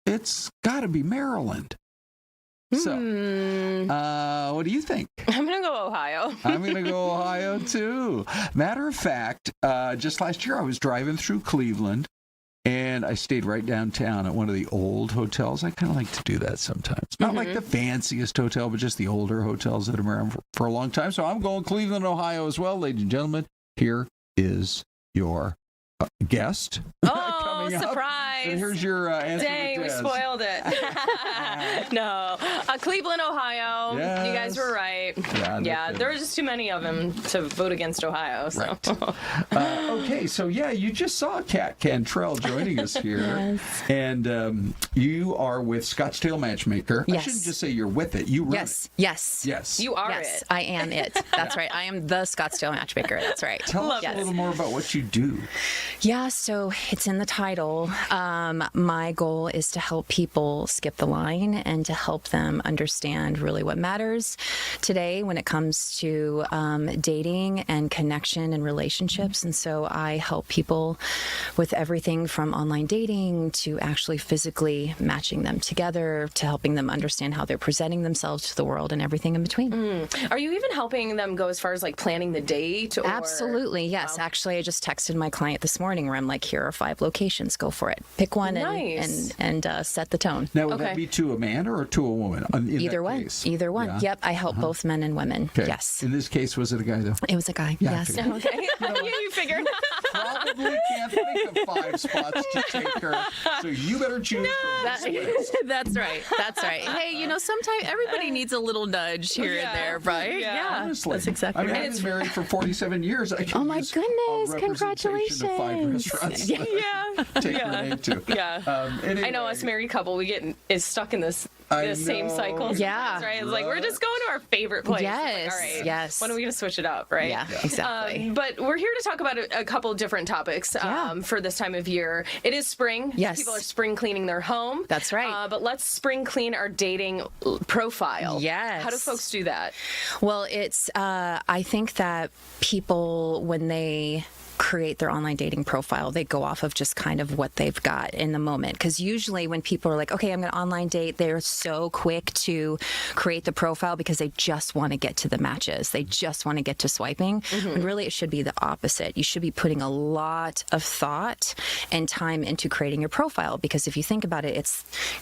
it's got to be Maryland. So, what do you think? I'm going to go Ohio. I'm going to go Ohio, too. Matter of fact, just last year I was driving through Cleveland, and I stayed right downtown at one of the old hotels. I kind of like to do that sometimes. Not like the fanciest hotel, but just the older hotels that have been around for a long time. So I'm going Cleveland, Ohio as well, ladies and gentlemen. Here is your guest. Oh, surprise. And here's your answer. Dang, we spoiled it. No. Cleveland, Ohio. Yes. You guys were right. Yeah, there were just too many of them to vote against Ohio. So. Right. Okay, so you just saw Cat Cantrill joining us here. Yes. And you are with Scottsdale Matchmaker. Yes. I shouldn't just say you're with it. You run Yes. it. Yes. You are yes, it. I am it. That's right. I am the Scottsdale Matchmaker. That's right. Tell us a little more about what you do. Yeah, so it's in the title. My goal is to help people skip the line and to help them understand really what matters today when it comes to dating and connection and relationships. And so I help people with everything from online dating to actually physically matching them together to helping them understand how they're presenting themselves to the world and everything in between. Are you even helping them go as far as like planning the date? Or... Absolutely, yes. Wow. Actually, I just texted my client this morning where I'm like, here are 5 locations. Go for it. Pick one and set the tone. Now, would that be to a man or to a woman? Either one. Case? Either one. Yeah. Yep. I help both men and women. Okay. Yes. In this case, was it a guy, though? It was a guy. Yeah, yes. Okay. You figured. Probably can't think of 5 spots to take her, so you better choose from this list. That's right. That's right. Hey, sometimes everybody needs a little nudge here and there, right? Yeah. Honestly. That's exactly right. right. I've been married for 47 years. I can my use goodness. a Congratulations. Of 5 restaurants. Yeah. Take her name to. Yeah. Anyway. I know us married couple, we get is stuck in this same cycle. Yeah. Right? It's like we're just going to our favorite place. Yes. Like, all right. Yes. When are we going to switch it up, right? Yeah, exactly. But we're here to talk about a couple of different topics for this time of year. It is spring. Yes. People are spring cleaning their home. That's right. But let's spring clean our dating profile. Yes. How do folks do that? Well, it's, I think that people, when they create their online dating profile, they go off of just kind of what they've got in the moment. Because usually when people are like, okay, I'm going to online date, they're so quick to create the profile because they just want to get to the matches. They just want to get to swiping. When really it should be the opposite. You should be putting a lot of thought and time into creating your profile, because if you think about it,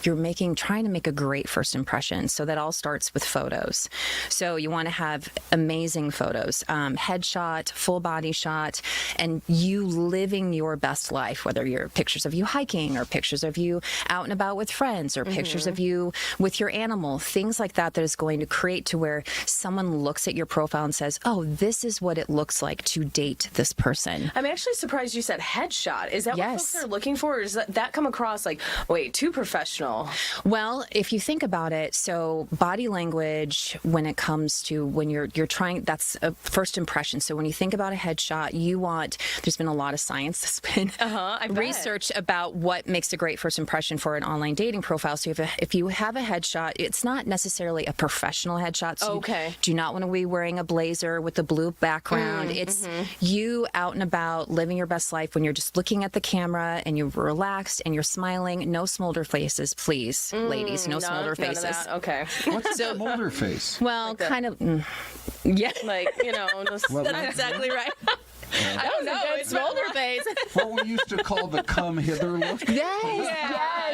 you're trying to make a great first impression. So that all starts with photos. So you want to have amazing photos, headshot, full body shot, and you living your best life, whether you're pictures of you hiking or pictures of you out and about with friends or pictures of you with your animal, things like that is going to create to where someone looks at your profile and says, oh, this is what it looks like to date this person. I'm actually surprised you said headshot. Is that what folks are looking for? Or does that come across like, wait, too professional? Well, if you think about it, so body language, when it comes to when you're trying, that's a first impression. So when you think about a headshot, there's been a lot of science that's been research about what makes a great first impression for an online dating profile. So if you have a headshot, it's not necessarily a professional headshot. So you do not want to be wearing a blazer with a blue background. It's you out and about living your best life when you're just looking at the camera and you're relaxed and you're smiling. No smolder faces, please, ladies. No smolder faces. Okay. What's a smolder face? Well, like kind of. Yeah. Like, that's exactly right. I don't know. It's smolder face. What we used to call the come hither look. Yes,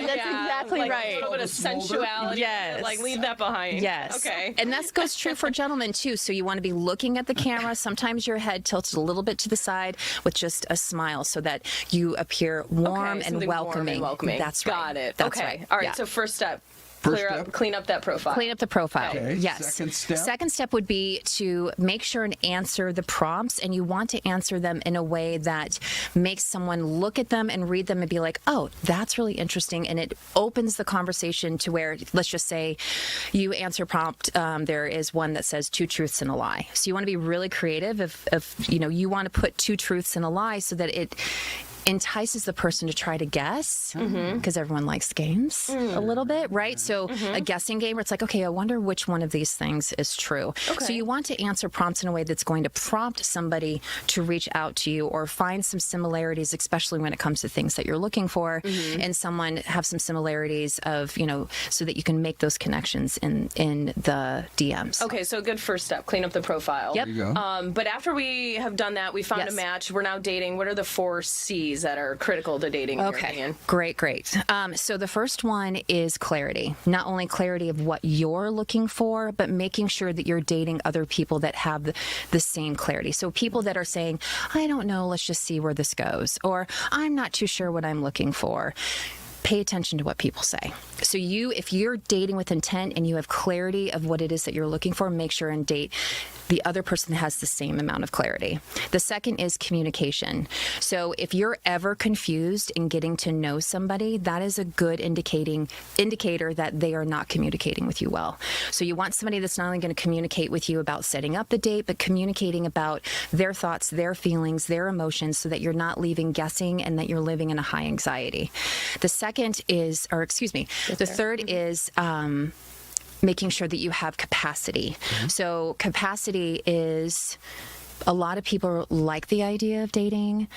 that's exactly right. A little bit of sensuality. Yes. Like, leave that behind. Yes. Okay. And that goes true for gentlemen, too. So you want to be looking at the camera. Sometimes your head tilted a little bit to the side with just a smile so that you appear warm and welcoming. That's right. Got it. That's okay. right. All right. So first step. Clean up that profile. Clean up the profile. Okay. Yes. Second step? Second step would be to make sure and answer the prompts, and you want to answer them in a way that makes someone look at them and read them and be like, oh, that's really interesting. And it opens the conversation to where, let's just say you answer prompt, there is one that says 2 truths and a lie. So you want to be really creative if you want to put 2 truths and a lie so that entices the person to try to guess, because everyone likes games a little bit, right? So a guessing game where it's like, okay, I wonder which one of these things is true. So you want to answer prompts in a way that's going to prompt somebody to reach out to you or find some similarities, especially when it comes to things that you're looking for, and someone have some similarities of, so that you can make those connections in the DMs. Okay, so a good first step, clean up the profile. Yep. There you go. But after we have done that, we found a match, we're now dating. What are the 4 C's that are critical to dating, in your opinion? Great. So the first one is clarity. Not only clarity of what you're looking for, but making sure that you're dating other people that have the same clarity. So people that are saying, I don't know, let's just see where this goes, or I'm not too sure what I'm looking for. Pay attention to what people say. So if you're dating with intent and you have clarity of what it is that you're looking for, make sure and date the other person that has the same amount of clarity. The second is communication. So if you're ever confused in getting to know somebody, that is a good indicator that they are not communicating with you well. So you want somebody that's not only going to communicate with you about setting up the date, but communicating about their thoughts, their feelings, their emotions, so that you're not leaving guessing and that you're living in a high anxiety. The third is making sure that you have capacity. So capacity is, a lot of people like the idea of dating,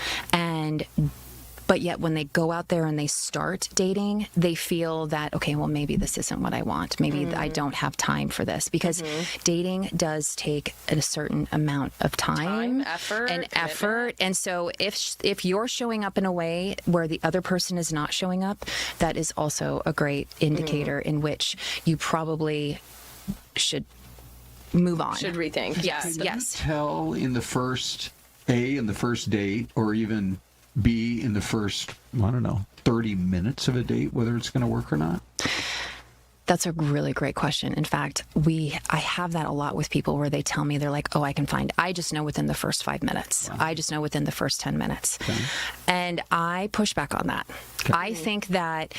but yet when they go out there and they start dating, they feel that, okay, well, maybe this isn't what I want. Maybe I don't have time for this, because dating does take a certain amount of time, effort. And so if you're showing up in a way where the other person is not showing up, that is also a great indicator in which you probably should move on. Should rethink. Yes. Can you tell in the first date, or even B in the first, 30 minutes of a date, whether it's going to work or not? That's a really great question. In fact, I have that a lot with people where they tell me, they're like, I just know within the first 5 minutes. Wow. I just know within the first 10 minutes. Okay. And I push back on that. Okay. I think that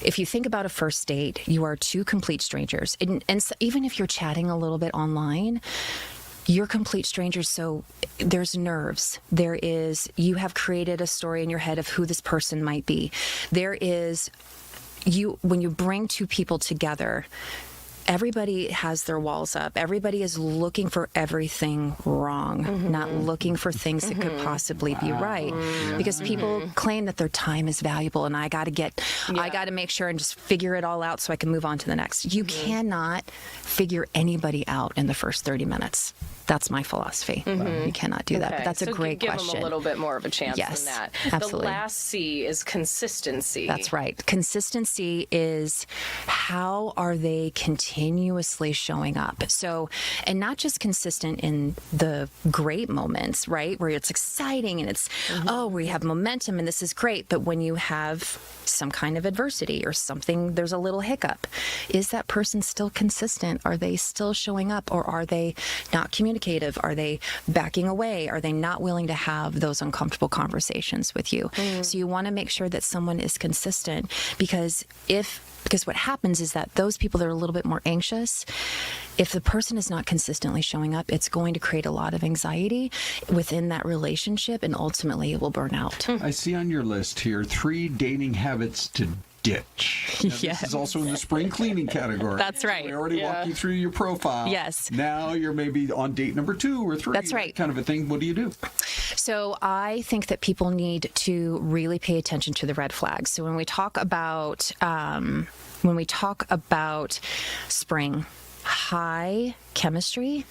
if you think about a first date, you are 2 complete strangers. And so even if you're chatting a little bit online, you're complete strangers, so there's nerves. You have created a story in your head of who this person might be. When you bring 2 people together, everybody has their walls up. Everybody is looking for everything wrong, not looking for things that could possibly be right. Because people claim that their time is valuable, and I got to make sure and just figure it all out so I can move on to the next. You cannot figure anybody out in the first 30 minutes. That's my philosophy. You cannot do that. But that's a great question. Give them a little bit more of a chance than that. Absolutely. The last C is consistency. That's right. Consistency is, how are they continuously showing up? So, and not just consistent in the great moments, right, where it's exciting and it's, we have momentum and this is great. But when you have some kind of adversity or something, there's a little hiccup. Is that person still consistent? Are they still showing up, or are they not communicating? Are they backing away? Are they not willing to have those uncomfortable conversations with you? So you want to make sure that someone is consistent, because what happens is that those people that are a little bit more anxious, if the person is not consistently showing up, it's going to create a lot of anxiety within that relationship, and ultimately it will burn out. I see on your list here 3 dating habits to ditch. Now, this is also in the spring cleaning category. That's right. We already walked you through your profile. Yes. Now you're maybe on date number 2 or 3. That's right. That kind of a thing. What do you do? So I think that people need to really pay attention to the red flags. So when we talk about spring, high chemistry,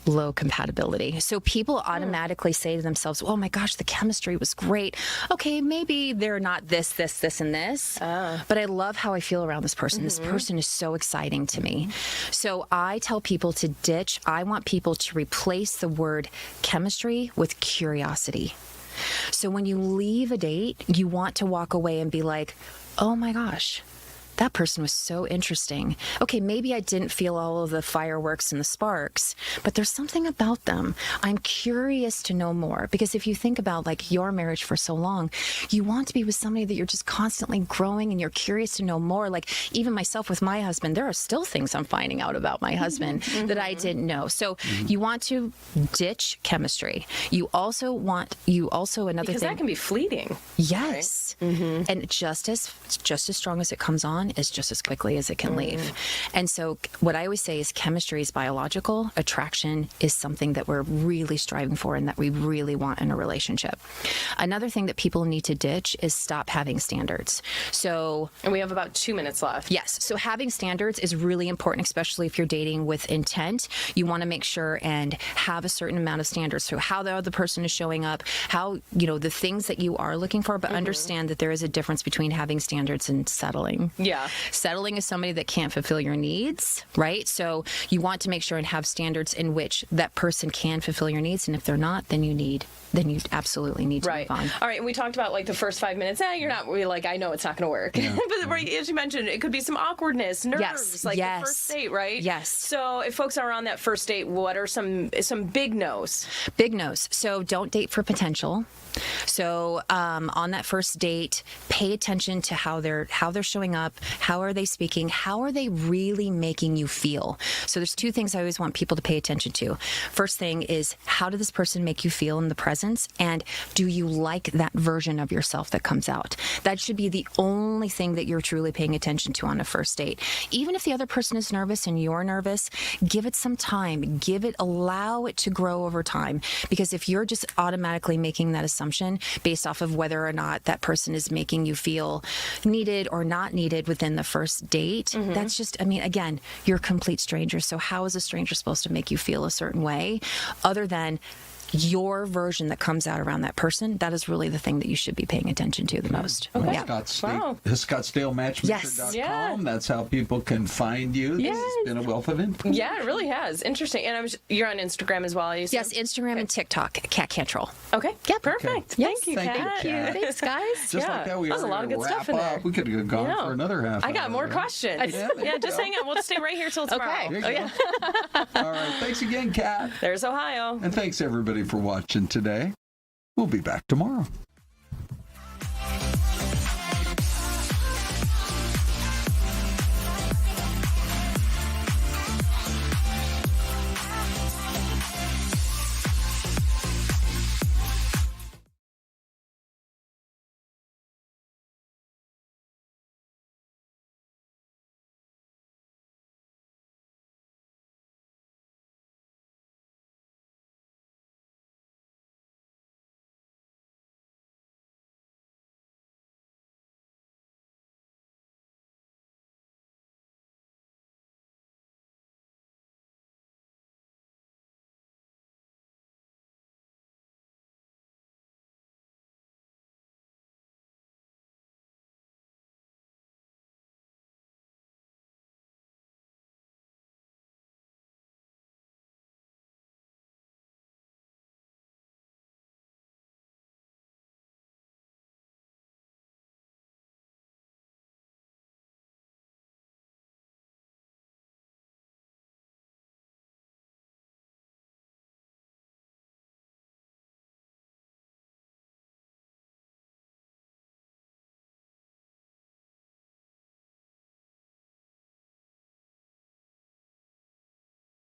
low compatibility. So people automatically say to themselves, oh my gosh, the chemistry was great. Okay, maybe they're not this, and this, but I love how I feel around this person. This person is so exciting to me. So I tell people to ditch. I want people to replace the word chemistry with curiosity. So when you leave a date, you want to walk away and be like, oh my gosh, that person was so interesting. Okay, maybe I didn't feel all of the fireworks and the sparks, but there's something about them. I'm curious to know more, because if you think about like your marriage for so long, you want to be with somebody that you're just constantly growing and you're curious to know more. Like even myself with my husband, there are still things I'm finding out about my husband that I didn't know. So you want to ditch chemistry. You also another because thing, that can be fleeting. Yes. Right? And just as strong as it comes on is just as quickly as it can leave. And so what I always say is chemistry is biological. Attraction is something that we're really striving for and that we really want in a relationship. Another thing that people need to ditch is stop having standards. And we have about 2 minutes left. Yes. So having standards is really important, especially if you're dating with intent. You want to make sure and have a certain amount of standards. So how the other person is showing up, how, the things that you are looking for, but understand that there is a difference between having standards and settling. Yeah. Settling is somebody that can't fulfill your needs, right? So you want to make sure and have standards in which that person can fulfill your needs. And if they're not, then you absolutely need to move on. All right. And we talked about like the first 5 minutes. You're not really like, I know it's not going to work. Yeah. But as you mentioned, it could be some awkwardness, nerves, the first date, right? Yes. So if folks are on that first date, what are some big no's? Big no's. So don't date for potential. So on that first date, pay attention to how they're showing up, how are they speaking, how are they really making you feel. So there's two things I always want people to pay attention to. First thing is, how did this person make you feel in the presence, and do you like that version of yourself that comes out? That should be the only thing that you're truly paying attention to on a first date. Even if the other person is nervous and you're nervous, give it some time. Allow it to grow over time, because if you're just automatically making that assumption based off of whether or not that person is making you feel needed or not needed within the first date, that's just, again, you're a complete stranger. So how is a stranger supposed to make you feel a certain way other than your version that comes out around that person? That is really the thing that you should be paying attention to the most. Okay. Yeah. ScottsdaleMatchmaker.com. Yes. That's how people can find you. Yes. This has been a wealth of info. Yeah, it really has. Interesting. And you're on Instagram as well, you said? Yes, Instagram and TikTok, Cat Cantrill. Okay. Yeah, perfect. Yes. Thank you, Kat. Thanks, guys. Just like that, we was a lot of good stuff in there. We could have gone for another half I got hour. more questions. Yeah, Just hang on. We'll stay right here till tomorrow. Okay. All right. Thanks again, Kat. There's Ohio. And thanks, everybody, for watching today. We'll be back tomorrow.